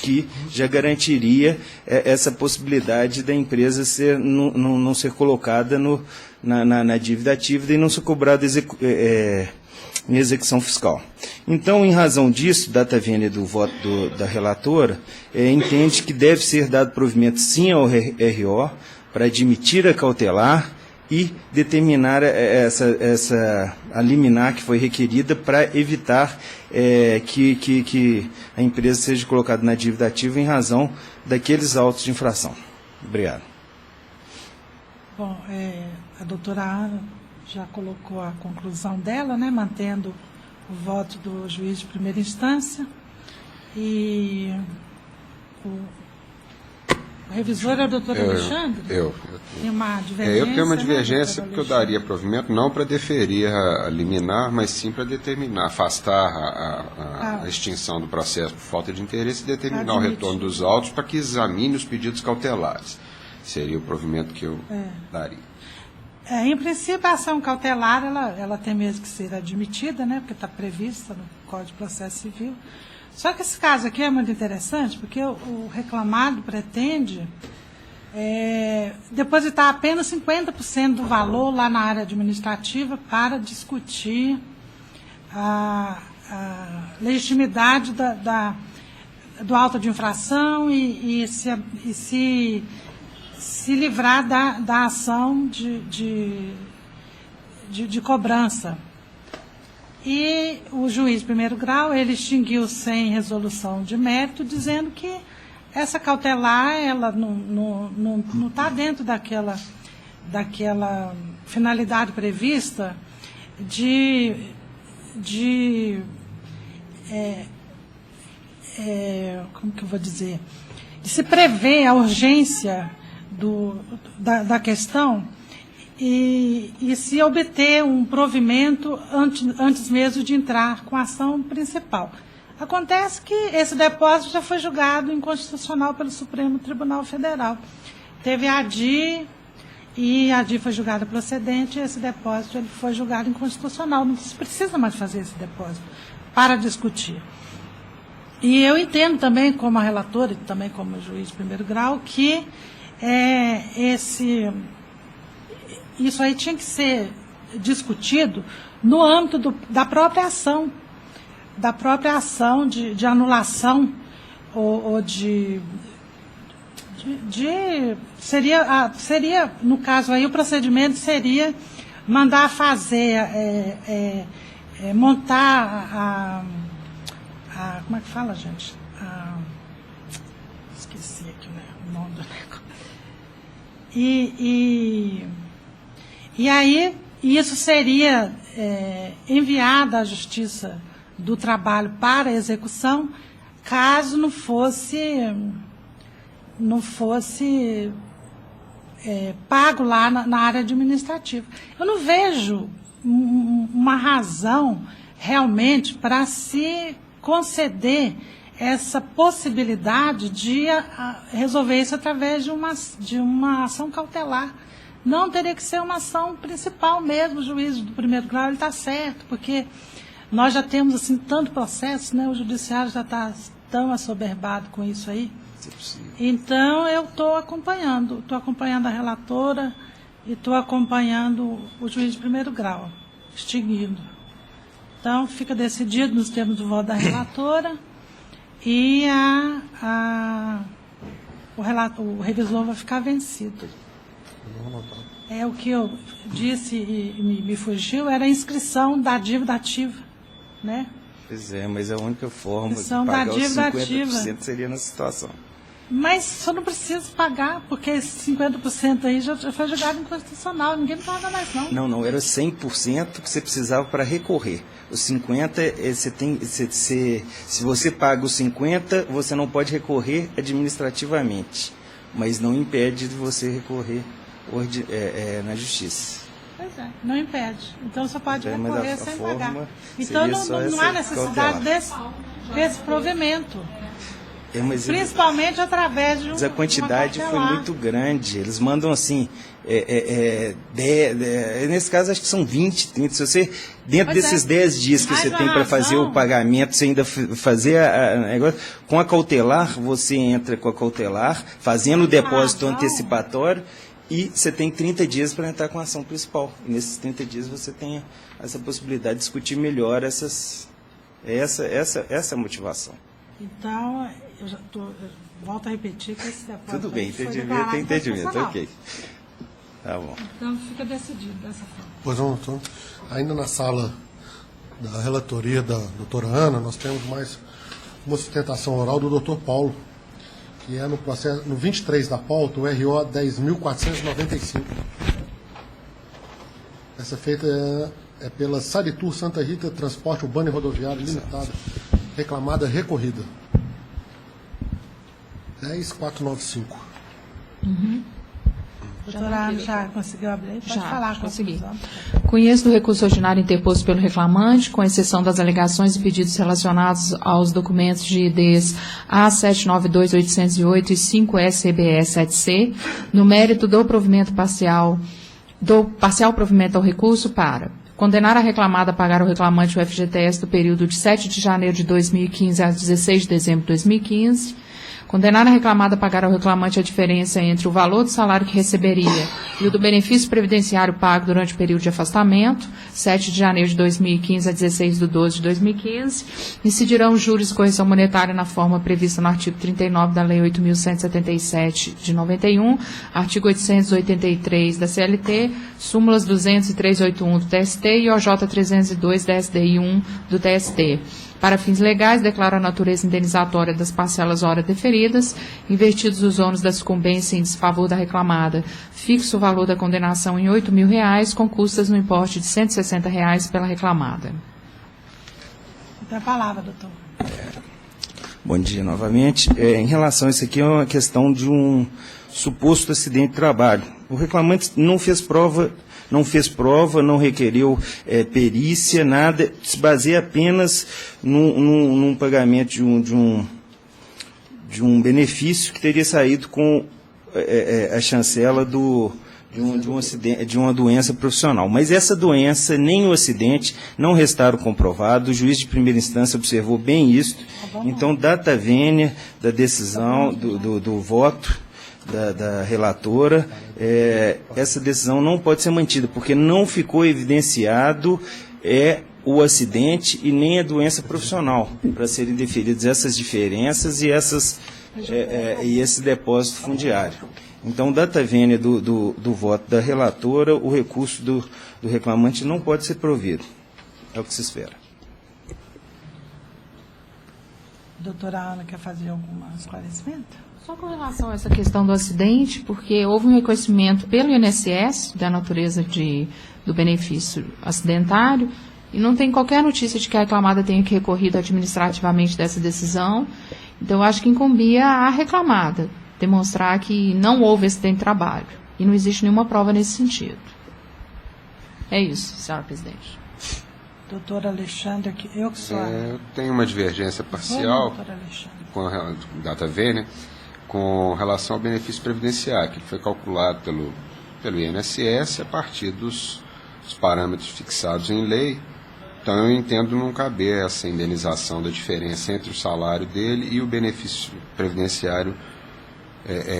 Speaker 10: que já garantiria essa possibilidade da empresa não ser colocada na dívida ativa e não ser cobrada em execução fiscal. Então, em razão disso, data vênia do voto da relatora, entende que deve ser dado provimento sim ao RO para admitir a cautelar e determinar a liminar que foi requerida para evitar que a empresa seja colocada na dívida ativa em razão daqueles autos de infração. Obrigado.
Speaker 1: Bom, a doutora Ana já colocou a conclusão dela, né, mantendo o voto do juiz de primeira instância. E o revisor é o doutor Alexandre? Tem uma divergência.
Speaker 4: Eu tenho uma
Speaker 1: né,
Speaker 4: divergência porque eu daria provimento não para deferir a liminar, mas sim para determinar, afastar a extinção do processo por falta de interesse e determinar o retorno dos autos para que examine os pedidos cautelares. Seria o provimento que eu daria.
Speaker 1: Em princípio, a ação cautelar ela tem mesmo que ser admitida, né, porque está prevista no Código de Processo Civil. Só que esse caso aqui é muito interessante, porque o reclamado pretende depositar apenas 50% do valor lá na área administrativa para discutir a legitimidade do auto de infração e se livrar da ação de cobrança. E o juiz de primeiro grau, ele extinguiu sem resolução de mérito, dizendo que essa cautelar, ela não está dentro daquela finalidade prevista como que eu vou dizer? De se prever a urgência da questão e se obter um provimento antes mesmo de entrar com a ação principal. Acontece que esse depósito já foi julgado inconstitucional pelo Supremo Tribunal Federal. Teve a ADI, e a ADI foi julgada procedente, e esse depósito ele foi julgado inconstitucional. Não se precisa mais fazer esse depósito para discutir. E eu entendo também, como a relatora, e também como juiz de primeiro grau, que isso aí tinha que ser discutido no âmbito da própria ação de anulação ou seria, no caso aí, o procedimento seria mandar fazer, montar como é que fala, gente? Esqueci aqui, né, o nome do negócio. E aí, isso seria enviado à Justiça do Trabalho para execução, caso não fosse pago lá na área administrativa. Eu não vejo uma razão realmente para se conceder essa possibilidade de resolver isso através de uma ação cautelar. Não, teria que ser uma ação principal mesmo. O juiz do primeiro grau está certo, porque nós já temos assim tanto processo, né? O judiciário já está tão assoberbado com isso aí. Então, eu estou acompanhando a relatora e estou acompanhando o juiz de primeiro grau, extinguindo. Então, fica decidido nos termos do voto da relatora e o revisor vai ficar vencido. O que eu disse e me fugiu era a inscrição da dívida ativa, né?
Speaker 10: Pois mas a única forma de
Speaker 1: inscrição
Speaker 10: pagar
Speaker 1: da
Speaker 10: os
Speaker 1: dívida
Speaker 10: 50%
Speaker 1: ativa
Speaker 10: seria nessa situação.
Speaker 1: Mas só não precisa pagar, porque esse 50% aí já foi julgado inconstitucional, ninguém paga mais não.
Speaker 10: Não, era 100% que você precisava para recorrer. Os 50%, se você paga os 50%, você não pode recorrer administrativamente, mas não impede de você recorrer na justiça.
Speaker 1: Pois não impede. Então você pode recorrer sem pagar. Então não há necessidade desse provimento. Principalmente através de
Speaker 10: Mas a quantidade foi muito grande. Eles mandam assim, nesse caso, acho que são 20, 30. Se você, dentro
Speaker 1: Pois
Speaker 10: desses
Speaker 1: é.
Speaker 10: 10 dias que
Speaker 1: Mas
Speaker 10: você
Speaker 1: a
Speaker 10: tem para fazer
Speaker 1: razão-
Speaker 10: o pagamento, você ainda fazer negócio, com a cautelar, você entra com a cautelar, fazendo o depósito
Speaker 1: razão-
Speaker 10: antecipatório, e você tem 30 dias para entrar com a ação principal. E nesses 30 dias você tem essa possibilidade de discutir melhor essa motivação.
Speaker 1: Então, eu volto a repetir que esse depósito
Speaker 10: Tudo bem,
Speaker 1: foi
Speaker 10: entendimento,
Speaker 1: declarado
Speaker 10: tem entendimento,
Speaker 1: constitucional.
Speaker 10: ok. Tá bom.
Speaker 1: Então, fica decidido dessa forma.
Speaker 5: Pois não, doutor. Ainda na sala da relatoria da doutora Ana, nós temos mais uma sustentação oral do doutor Paulo, que é no processo, no 23 da pauta, o RO 10.495. Essa feita é pela Saritur Santa Rita Transporte Urbano e Rodoviário Limitado, reclamada recorrida. 10.495.
Speaker 1: Doutora Ana já conseguiu abrir? Pode
Speaker 3: Já,
Speaker 1: falar a
Speaker 3: consegui.
Speaker 1: conclusão.
Speaker 3: Conheço do recurso ordinário interposto pelo reclamante, com exceção das alegações e pedidos relacionados aos documentos de IDs A792808 e 5SCBE7C, no mérito do provimento parcial provimento ao recurso para condenar a reclamada a pagar ao reclamante o FGTS do período de 7 de janeiro de 2015 a 16 de dezembro de 2015, condenar a reclamada a pagar ao reclamante a diferença entre o valor do salário que receberia e o do benefício previdenciário pago durante o período de afastamento, 7 de janeiro de 2015 a 16 de 12 de 2015, incidirão juros e correção monetária na forma prevista no artigo 39 da Lei 8.177 de 91, artigo 883 da CLT, súmulas 200 e 381 do TST e OJ 302 da SDI 1 do TST. Para fins legais, declara a natureza indenizatória das parcelas ora deferidas, invertidos os ônus da sucumbência em desfavor da reclamada, fixo o valor da condenação em R$ 8.000, com custas no importe de R$ 160 pela reclamada.
Speaker 1: Tem a palavra, doutor.
Speaker 10: Bom dia novamente. Em relação a isso aqui, é uma questão de um suposto acidente de trabalho. O reclamante não fez prova, não requeriu perícia, nada, se baseia apenas num pagamento de um benefício que teria saído com a chancela de uma doença profissional. Mas essa doença, nem o acidente, não restaram comprovados. O juiz de primeira instância observou bem isso. Então, data vênia da decisão, do voto da relatora, essa decisão não pode ser mantida, porque não ficou evidenciado o acidente e nem a doença profissional, para serem deferidas essas diferenças e esse depósito fundiário. Então, data vênia do voto da relatora, o recurso do reclamante não pode ser provido. É o que se espera.
Speaker 1: Doutora Ana quer fazer algum esclarecimento?
Speaker 3: Só com relação a essa questão do acidente, porque houve um reconhecimento pelo INSS da natureza do benefício acidentário, e não tem qualquer notícia de que a reclamada tenha que recorrido administrativamente dessa decisão. Então, eu acho que incumbia à reclamada demonstrar que não houve acidente de trabalho, e não existe nenhuma prova nesse sentido. É isso, senhora presidente.
Speaker 1: Doutor Alexandre, eu que sou
Speaker 4: Eu tenho uma divergência parcial
Speaker 1: doutor Alexandre.
Speaker 4: com a data vênia com relação ao benefício previdenciário, que foi calculado pelo INSS a partir dos parâmetros fixados em lei. Então, eu entendo não caber essa indenização da diferença entre o salário dele e o benefício previdenciário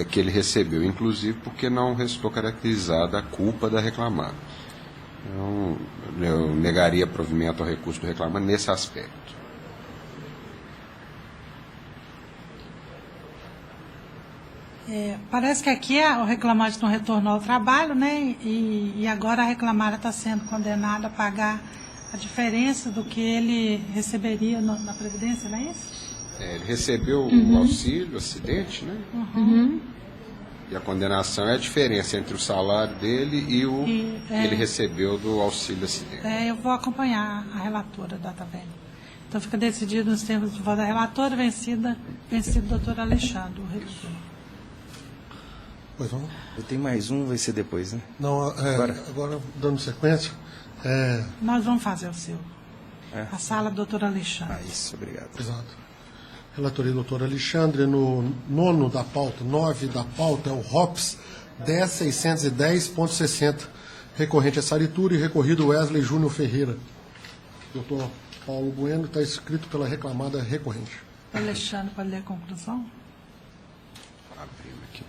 Speaker 4: que ele recebeu, inclusive porque não restou caracterizada a culpa da reclamada. Então, eu negaria provimento ao recurso do reclamante nesse aspecto.
Speaker 1: Parece que aqui o reclamante não retornou ao trabalho, né? E agora a reclamada está sendo condenada a pagar a diferença do que ele receberia na Previdência, não é isso?
Speaker 4: Ele recebeu o auxílio, acidente, né? E a condenação é a diferença entre o salário dele e o que ele recebeu do auxílio acidente.
Speaker 1: Eu vou acompanhar a relatora da tabela. Então fica decidido nos termos de voto da relatora, vencido o doutor Alexandre, o reitor.
Speaker 5: Pois não?
Speaker 10: Eu tenho mais um, vai ser depois, né?
Speaker 5: Não, agora dando sequência.
Speaker 1: Nós vamos fazer o seu. A sala do doutor Alexandre.
Speaker 10: Isso, obrigado.
Speaker 5: Exato. Relatoria do doutor Alexandre, no 9 da pauta, é o ROPS 10.610.60, recorrente a Sarituri, recorrido Wesley Júnior Ferreira. Doutor Paulo Bueno, está escrito pela reclamada recorrente.
Speaker 1: Alexandre, pode ler a conclusão?
Speaker 4: Abrindo aqui.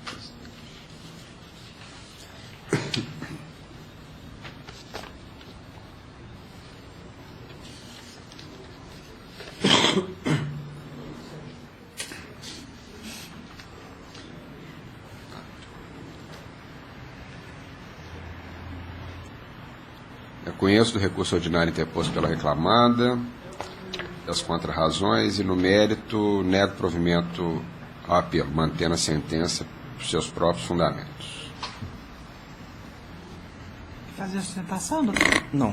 Speaker 4: Eu conheço do recurso ordinário interposto pela reclamada, das contrarrazões e, no mérito, nego provimento ao apelo, mantendo a sentença por seus próprios fundamentos.
Speaker 1: Fazer a sustentação, doutor?
Speaker 2: Não.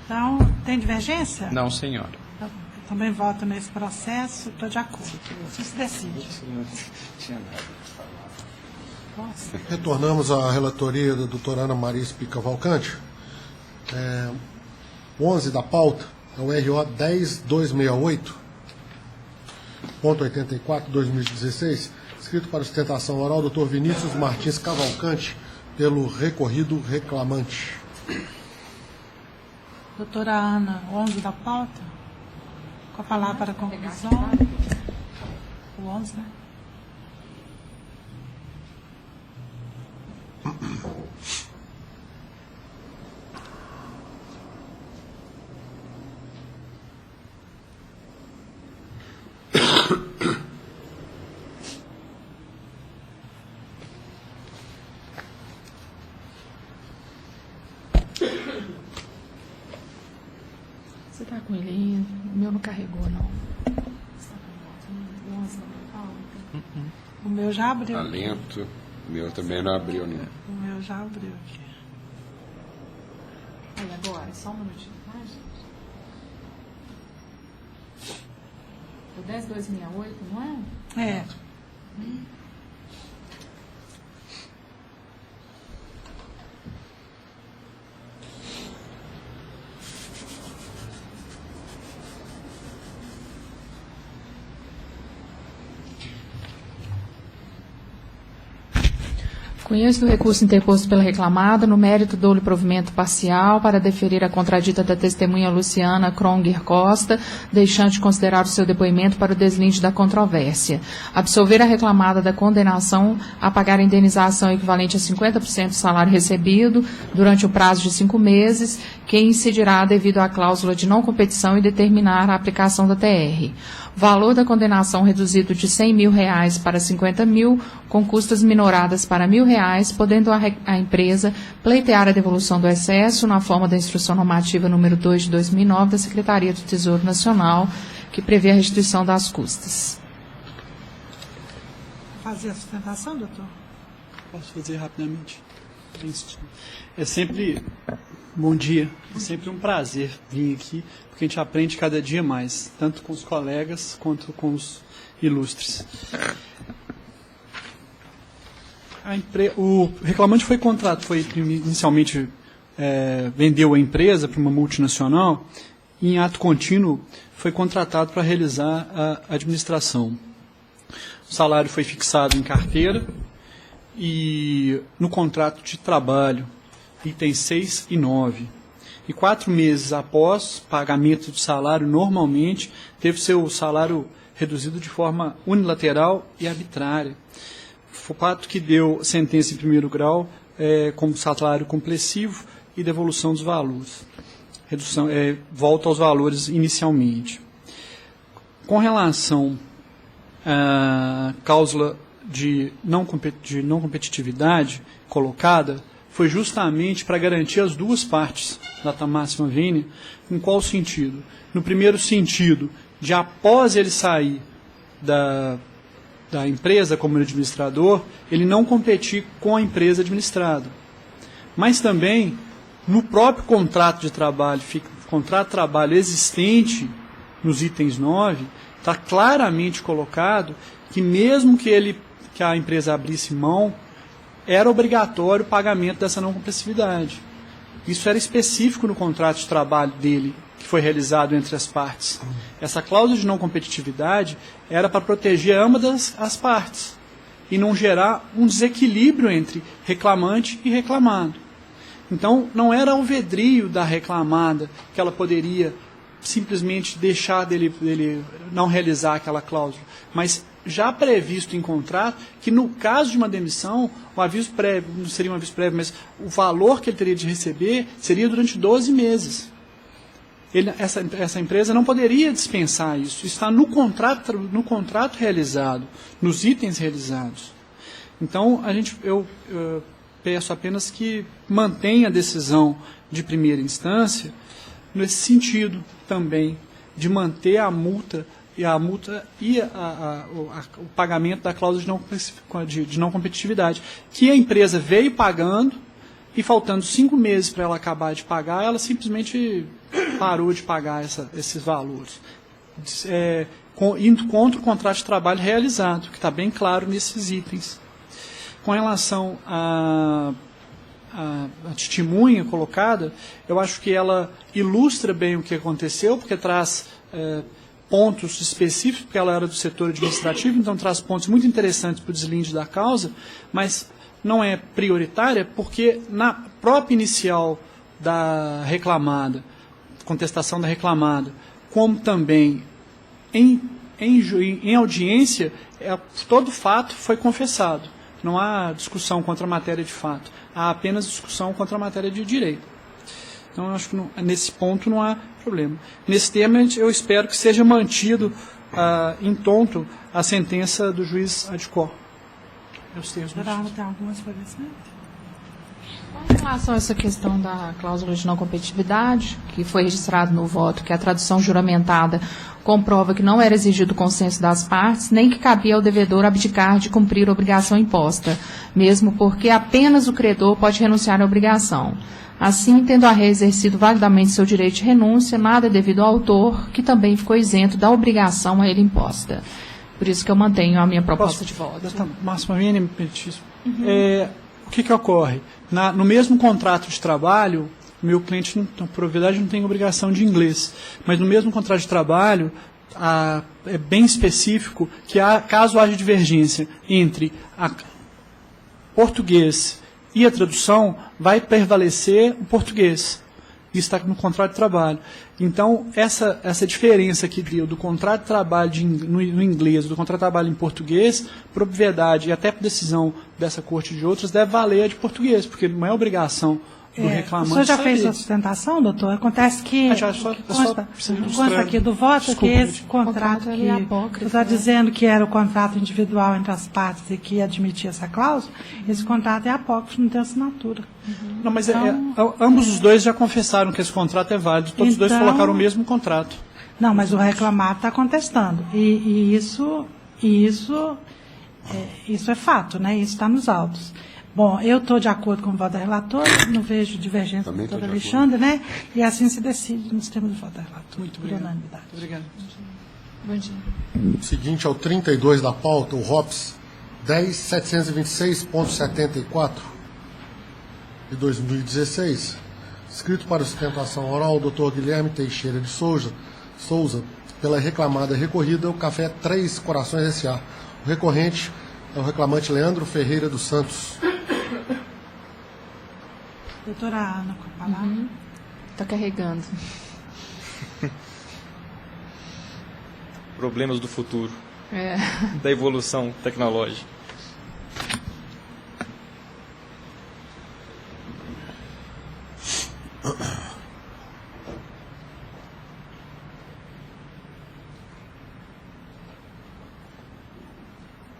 Speaker 1: Então, tem divergência?
Speaker 2: Não, senhora.
Speaker 1: Eu também voto nesse processo, estou de acordo. Isso se decide. Nossa.
Speaker 5: Retornamos à relatoria da doutora Ana Maria Espica Valcante. 11 da pauta é o RO 10.268.84/2016, escrito para sustentação oral, doutor Vinícius Martins Cavalcante, pelo recorrido reclamante.
Speaker 1: Doutora Ana, 11 da pauta, com a palavra para a conclusão. O 11, né?
Speaker 3: Você está com ele aí? O meu não carregou, não.
Speaker 1: O meu já abriu.
Speaker 4: Está lento. O meu também não abriu, não.
Speaker 1: O meu já abriu aqui.
Speaker 3: Aí, agora, só um minutinho, tá, gente? O 10.268, não é?
Speaker 1: É.
Speaker 3: Conheço do recurso interposto pela reclamada, no mérito dou-lhe provimento parcial para deferir a contradita da testemunha Luciana Kronger Costa, deixando de considerar o seu depoimento para o deslinde da controvérsia. Absolver a reclamada da condenação a pagar a indenização equivalente a 50% do salário recebido durante o prazo de 5 meses, que incidirá devido à cláusula de não competição e determinar a aplicação da TR. Valor da condenação reduzido de R$100 mil para R$50 mil, com custas minoradas para R$1.000, podendo a empresa pleitear a devolução do excesso na forma da Instrução Normativa número 2 de 2009 da Secretaria do Tesouro Nacional, que prevê a restituição das custas.
Speaker 1: Fazer a sustentação, doutor?
Speaker 11: Posso fazer rapidamente? É sempre... Bom dia. É sempre um prazer vir aqui, porque a gente aprende cada dia mais, tanto com os colegas quanto com os ilustres. O reclamante foi inicialmente vendeu a empresa para uma multinacional e, em ato contínuo, foi contratado para realizar a administração. O salário foi fixado em carteira e no contrato de trabalho, itens 6 e 9. E 4 meses após pagamento de salário, normalmente, teve seu salário reduzido de forma unilateral e arbitrária. O fato que deu sentença em primeiro grau como salário complessivo e devolução dos valores. Redução, volta aos valores inicialmente. Com relação à cláusula de não competitividade colocada, foi justamente para garantir as duas partes da máxima vênia. Em qual sentido? No primeiro sentido, de após ele sair da empresa como administrador, ele não competir com a empresa administrada. Mas também, no próprio contrato de trabalho existente, nos itens 9, está claramente colocado que mesmo que a empresa abrisse mão, era obrigatório o pagamento dessa não competitividade. Isso era específico no contrato de trabalho dele, que foi realizado entre as partes. Essa cláusula de não competitividade era para proteger ambas as partes. e não gerar um desequilíbrio entre reclamante e reclamado. Então, não era alvedrio da reclamada que ela poderia simplesmente deixar dele não realizar aquela cláusula, mas já previsto em contrato que no caso de uma demissão, o aviso prévio, não seria um aviso prévio, mas o valor que ele teria de receber seria durante 12 meses. Essa empresa não poderia dispensar isso. Está no contrato realizado, nos itens realizados. Então, eu peço apenas que mantenha a decisão de primeira instância nesse sentido também, de manter a multa e o pagamento da cláusula de não competitividade, que a empresa veio pagando e faltando 5 meses para ela acabar de pagar, ela simplesmente parou de pagar esses valores, indo contra o contrato de trabalho realizado, que está bem claro nesses itens. Com relação à testemunha colocada, eu acho que ela ilustra bem o que aconteceu, porque traz pontos específicos, porque ela era do setor administrativo, então traz pontos muito interessantes para o deslinde da causa, mas não é prioritária, porque na própria inicial da reclamada, contestação da reclamada, como também em audiência, todo fato foi confessado. Não há discussão contra a matéria de fato, há apenas discussão contra a matéria de direito. Então, eu acho que nesse ponto não há problema. Nesse tema, eu espero que seja mantido em tonto a sentença do juiz Adcor.
Speaker 1: Tem algum esclarecimento?
Speaker 3: Com relação a essa questão da cláusula de não competitividade, que foi registrado no voto que a tradução juramentada comprova que não era exigido o consenso das partes, nem que cabia ao devedor abdicar de cumprir a obrigação imposta, mesmo porque apenas o credor pode renunciar à obrigação. Assim, tendo a ré exercido validamente seu direito de renúncia, nada é devido ao autor, que também ficou isento da obrigação a ele imposta. Por isso que eu mantenho a minha proposta de voto.
Speaker 11: Máxima, o que ocorre? No mesmo contrato de trabalho, meu cliente, por verdade, não tem obrigação de inglês, mas no mesmo contrato de trabalho, é bem específico que caso haja divergência entre português e a tradução, vai prevalecer o português. Isso está no contrato de trabalho. Então, essa diferença que deu do contrato de trabalho no inglês, do contrato de trabalho em português, por obviedade e até por decisão dessa corte de outras, deve valer a de português, porque não é obrigação do reclamante.
Speaker 1: O senhor já fez a sustentação, doutor? Acontece que consta aqui do voto que esse contrato que está dizendo que era o contrato individual entre as partes e que admitia essa cláusula, esse contrato é apócrifo, não tem assinatura.
Speaker 11: Não, mas ambos os dois já confessaram que esse contrato é válido, todos os dois colocaram o mesmo contrato.
Speaker 1: Não, mas o reclamado está contestando. E isso é fato, né? Isso está nos autos. Bom, eu estou de acordo com o voto da relatora, não vejo divergência do doutor Alexandre, né? E assim se decide nos termos do voto da relatora.
Speaker 11: Muito
Speaker 1: por unanimidade.
Speaker 11: Obrigado.
Speaker 3: Bom dia.
Speaker 5: Seguinte ao 32 da pauta, o ROPS 10.726.74 de 2016. Escrito para sustentação oral, o Dr. Guilherme Teixeira de Souza, pela reclamada recorrida, o Café Três Corações S.A. O recorrente é o reclamante Leandro Ferreira dos Santos.
Speaker 1: Doutora Ana, com a palavra.
Speaker 3: Está carregando.
Speaker 12: Problemas do futuro. Da evolução tecnológica.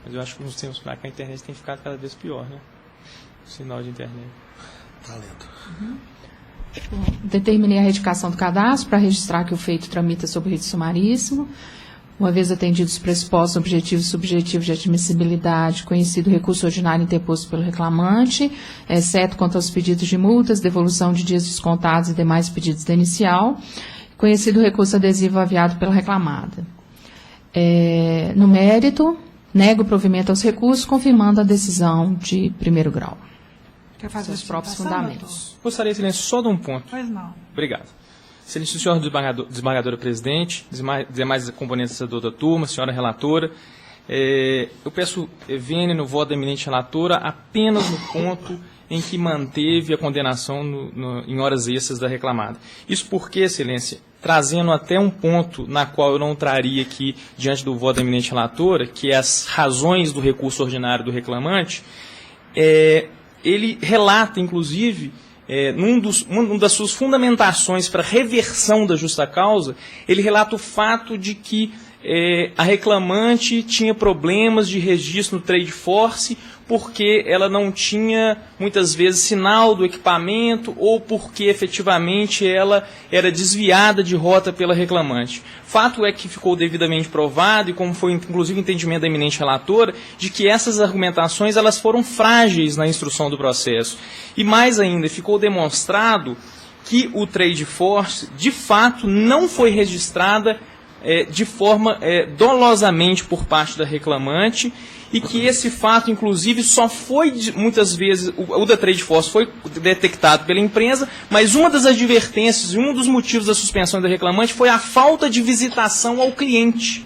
Speaker 12: Mas eu acho que nos tempos para cá a internet tem ficado cada vez pior, né? O sinal de internet.
Speaker 5: Talento.
Speaker 3: Determinei a retificação do cadastro para registrar que o feito tramita sob rito sumaríssimo. Uma vez atendidos os pressupostos objetivos e subjetivos de admissibilidade, conhecido o recurso ordinário interposto pelo reclamante, exceto quanto aos pedidos de multas, devolução de dias descontados e demais pedidos da inicial, conhecido o recurso adesivo aviado pela reclamada. No mérito, nego o provimento aos recursos, confirmando a decisão de primeiro grau.
Speaker 1: Quer fazer
Speaker 3: os próprios fundamentos.
Speaker 12: Gostaria, excelência, só de um ponto.
Speaker 1: Pois não.
Speaker 12: Obrigado. Excelência, senhora desembargadora presidente, demais componentes da turma, senhora relatora, Eu peço vênia no voto da eminente relatora apenas no ponto em que manteve a condenação em horas extras da reclamada. Isso porque, excelência, trazendo até um ponto na qual eu não traria aqui diante do voto da eminente relatora, que é as razões do recurso ordinário do reclamante, ele relata, inclusive, uma das suas fundamentações para reversão da justa causa, ele relata o fato de que a reclamante tinha problemas de registro no Trade Force porque ela não tinha, muitas vezes, sinal do equipamento ou porque, efetivamente, ela era desviada de rota pela reclamante. Fato é que ficou devidamente provado, e como foi, inclusive, o entendimento da eminente relatora, de que essas argumentações elas foram frágeis na instrução do processo. E, mais ainda, ficou demonstrado que o Trade Force, de fato, não foi registrada de forma dolosamente por parte da reclamante, e que esse fato, inclusive, só foi, muitas vezes, o da Trade Force foi detectado pela empresa, mas uma das advertências e um dos motivos da suspensão da reclamante foi a falta de visitação ao cliente.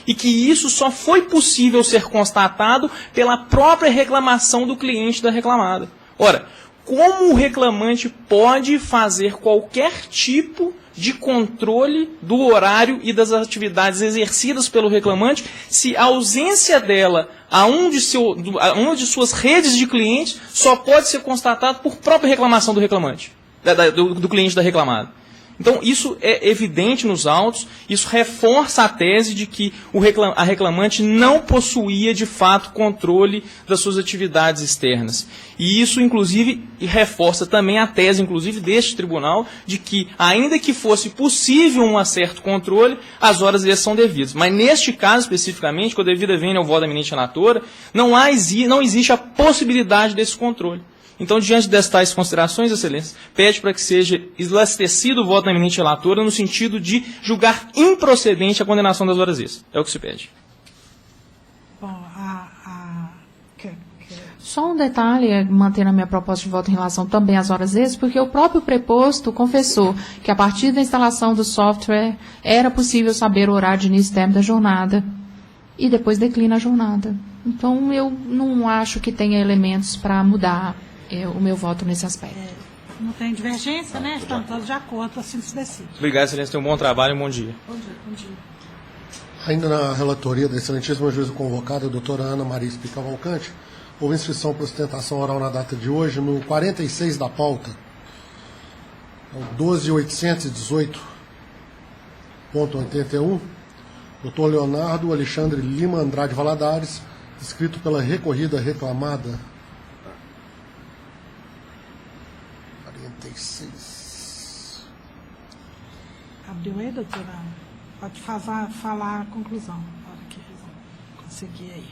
Speaker 12: E que isso só foi possível ser constatado pela própria reclamação do cliente da reclamada. Ora, como o reclamante pode fazer qualquer tipo de controle do horário e das atividades exercidas pelo reclamante se a ausência dela a uma de suas redes de clientes só pode ser constatado por própria reclamação do reclamante, do cliente da reclamada? Então, isso é evidente nos autos, isso reforça a tese de que a reclamante não possuía, de fato, controle das suas atividades externas. E isso, inclusive, reforça também a tese, inclusive, deste tribunal, de que, ainda que fosse possível um certo controle, as horas extras são devidas. Mas, neste caso, especificamente, com a devida vênia ao voto da eminente relatora, não existe a possibilidade desse controle. Então, diante destas considerações, excelência, pede para que seja esclarecido o voto da eminente relatora no sentido de julgar improcedente a condenação das horas extras. É o que se pede.
Speaker 1: Bom,
Speaker 3: Só um detalhe, mantendo a minha proposta de voto em relação também às horas extras, porque o próprio preposto confessou que a partir da instalação do software era possível saber o horário de início e término da jornada e depois declina a jornada. Então, eu não acho que tenha elementos para mudar o meu voto nesse aspecto.
Speaker 1: Não tem divergência, né? Estão todos de acordo, assim se decide.
Speaker 12: Obrigado, excelência. Tenha um bom trabalho e um bom dia.
Speaker 1: Bom dia, bom dia.
Speaker 5: Ainda na relatoria da excelentíssima juíza convocada, a doutora Ana Maria Cavalcante, houve inscrição para sustentação oral na data de hoje, no 46 da pauta, 12.818.81, doutor Leonardo Alexandre Lima Andrade Valadares, escrito pela recorrida reclamada 46.
Speaker 1: Abriu aí, doutora? Pode falar a conclusão, na hora que conseguir aí.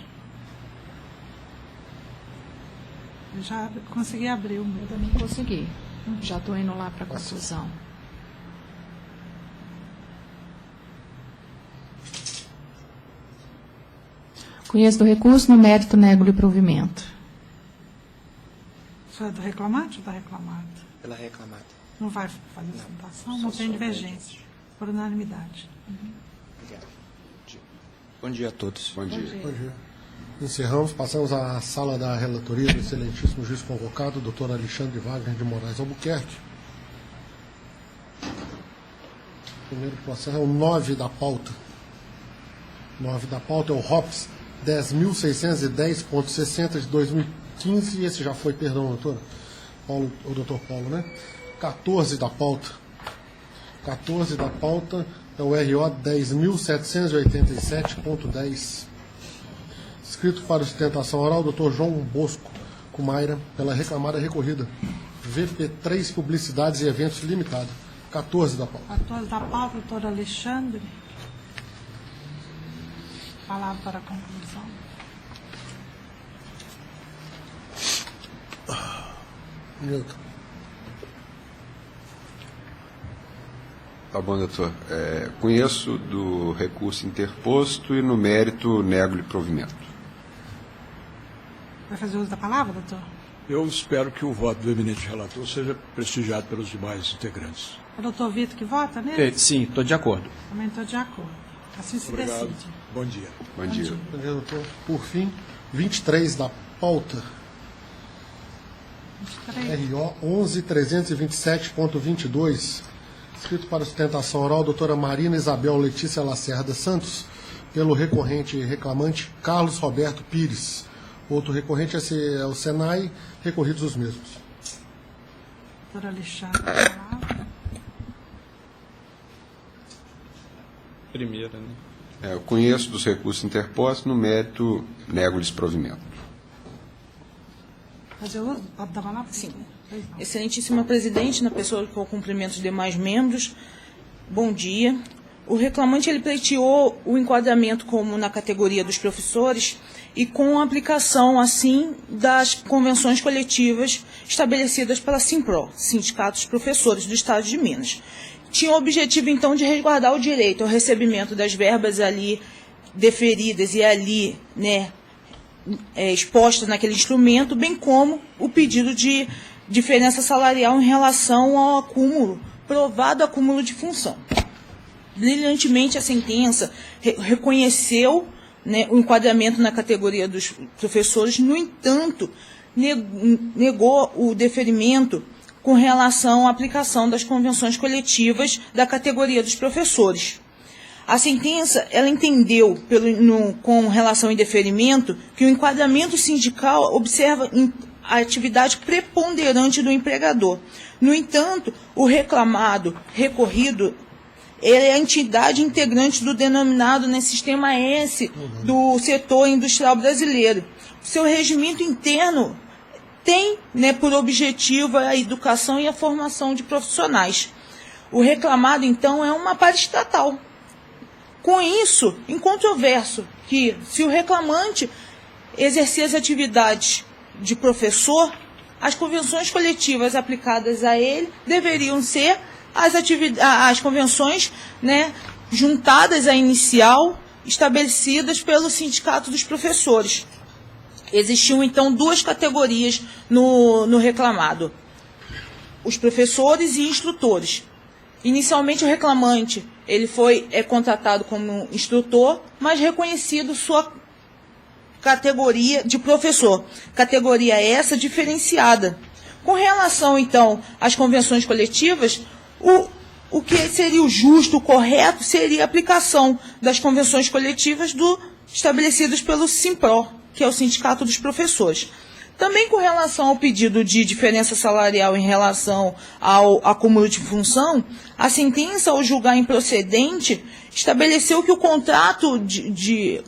Speaker 1: Eu já consegui abrir o meu.
Speaker 3: Eu também consegui. Já estou indo lá para a conclusão. Conheço do recurso, no mérito nego-lhe provimento.
Speaker 1: Isso é do reclamante ou da reclamada?
Speaker 9: Pela reclamada.
Speaker 1: Não vai fazer sustentação? Não tem divergência. Por unanimidade.
Speaker 9: Obrigado. Bom dia a todos.
Speaker 5: Bom dia. Bom dia. Encerramos, passamos à sala da relatoria do excelentíssimo juiz convocado, doutor Alexandre Wagner de Moraes Albuquerque. O primeiro processo é o 9 da pauta. 9 da pauta é o ROPS 10.610.60 de 2015, e esse já foi, perdão, doutor Paulo, o doutor Paulo, né? 14 da pauta. 14 da pauta é o RO 10.787.10. Escrito para sustentação oral, doutor João Bosco Cumaira, pela reclamada recorrida. VP3 Publicidades e Eventos Limitado. 14 da pauta.
Speaker 1: 14 da pauta, doutor Alexandre. Palavra para a conclusão.
Speaker 5: Newton.
Speaker 4: Tá bom, doutor. Conheço do recurso interposto e, no mérito, nego-lhe provimento.
Speaker 1: Vai fazer uso da palavra, doutor?
Speaker 13: Eu espero que o voto do eminente relator seja prestigiado pelos demais integrantes.
Speaker 1: É o doutor Vitor que vota nele?
Speaker 12: Sim, estou de acordo.
Speaker 1: Também estou de acordo. Assim se
Speaker 13: Obrigado.
Speaker 1: decide.
Speaker 13: Bom dia.
Speaker 4: Bom dia.
Speaker 5: Bom dia, doutor. Por fim, 23 da pauta. RO 11.327.22. Escrito para sustentação oral, doutora Marina Isabel Letícia Lacerda Santos, pelo recorrente e reclamante Carlos Roberto Pires. Outro recorrente é o Senai, recorridos os mesmos.
Speaker 1: Doutor Alexandre.
Speaker 12: Primeira, né?
Speaker 4: Eu conheço dos recursos interpostos, no mérito, nego-lhes provimento.
Speaker 1: Fazer uso da palavra?
Speaker 14: Sim. Excelentíssima presidente, na pessoa que eu cumprimento os demais membros, bom dia. O reclamante ele pleiteou o enquadramento como na categoria dos professores e com a aplicação, assim, das convenções coletivas estabelecidas pela Simpro, Sindicato dos Professores do Estado de Minas. Tinha o objetivo, então, de resguardar o direito ao recebimento das verbas ali deferidas e ali, né, expostas naquele instrumento, bem como o pedido de diferença salarial em relação ao acúmulo, provado acúmulo de função. Brilhantemente, a sentença reconheceu, né, o enquadramento na categoria dos professores, no entanto, negou o deferimento com relação à aplicação das convenções coletivas da categoria dos professores. A sentença, ela entendeu, com relação ao indeferimento, que o enquadramento sindical observa a atividade preponderante do empregador. No entanto, o reclamado, recorrido, ele é a entidade integrante do denominado, né, Sistema S do setor industrial brasileiro. O seu regimento interno tem, né, por objetivo a educação e a formação de profissionais. O reclamado, então, é uma paraestatal. Com isso, incontroverso que, se o reclamante exercer as atividades de professor, as convenções coletivas aplicadas a ele deveriam ser as convenções, né, juntadas à inicial, estabelecidas pelo Sindicato dos Professores. Existiam, então, duas categorias no reclamado: os professores e instrutores. Inicialmente, o reclamante ele foi contratado como instrutor, mas reconhecido sua categoria de professor. Categoria essa diferenciada. Com relação, então, às convenções coletivas, o que seria o justo, o correto, seria a aplicação das convenções coletivas estabelecidas pelo Simpro, que é o Sindicato dos Professores. Também com relação ao pedido de diferença salarial em relação ao acúmulo de função, a sentença, ao julgar improcedente, estabeleceu que o contrato de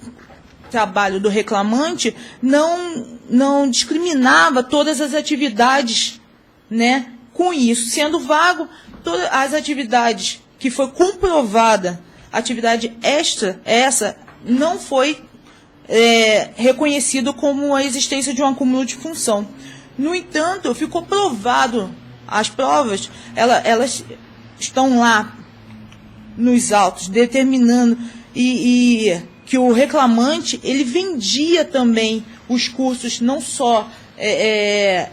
Speaker 14: trabalho do reclamante não discriminava todas as atividades, né? Com isso, sendo vago, todas as atividades que foi comprovada, atividade extra, essa não foi reconhecido como a existência de um acúmulo de função. No entanto, ficou provado, as provas, elas estão lá nos autos, determinando e que o reclamante ele vendia também os cursos, não só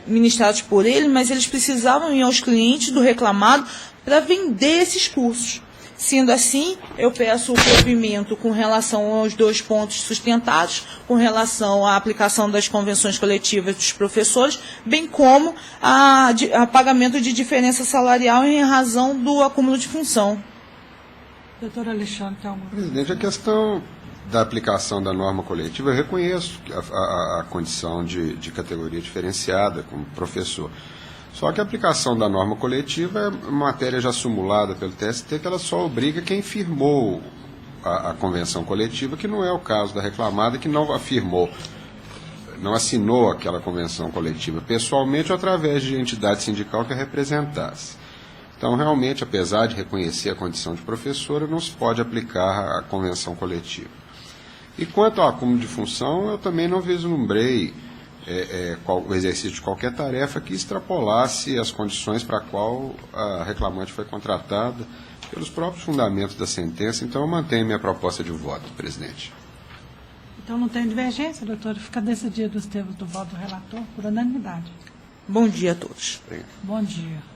Speaker 14: ministrados por ele, mas eles precisavam ir aos clientes do reclamado para vender esses cursos. Sendo assim, eu peço o provimento com relação aos dois pontos sustentados, com relação à aplicação das convenções coletivas dos professores, bem como a pagamento de diferença salarial em razão do acúmulo de função.
Speaker 1: Doutor Alexandre, tem alguma coisa?
Speaker 4: Presidente, a questão da aplicação da norma coletiva, eu reconheço a condição de categoria diferenciada como professor. Só que a aplicação da norma coletiva é matéria já simulada pelo TST, que ela só obriga quem firmou a convenção coletiva, que não é o caso da reclamada, que não afirmou, não assinou aquela convenção coletiva pessoalmente ou através de entidade sindical que a representasse. Então, realmente, apesar de reconhecer a condição de professora, não se pode aplicar a convenção coletiva. E quanto ao acúmulo de função, eu também não vislumbrei o exercício de qualquer tarefa que extrapolasse as condições para a qual a reclamante foi contratada pelos próprios fundamentos da sentença. Então, eu mantenho minha proposta de voto, presidente.
Speaker 1: Então, não tem divergência, doutor? Fica decidido os termos do voto do relator por unanimidade.
Speaker 14: Bom dia a todos.
Speaker 1: Bom dia.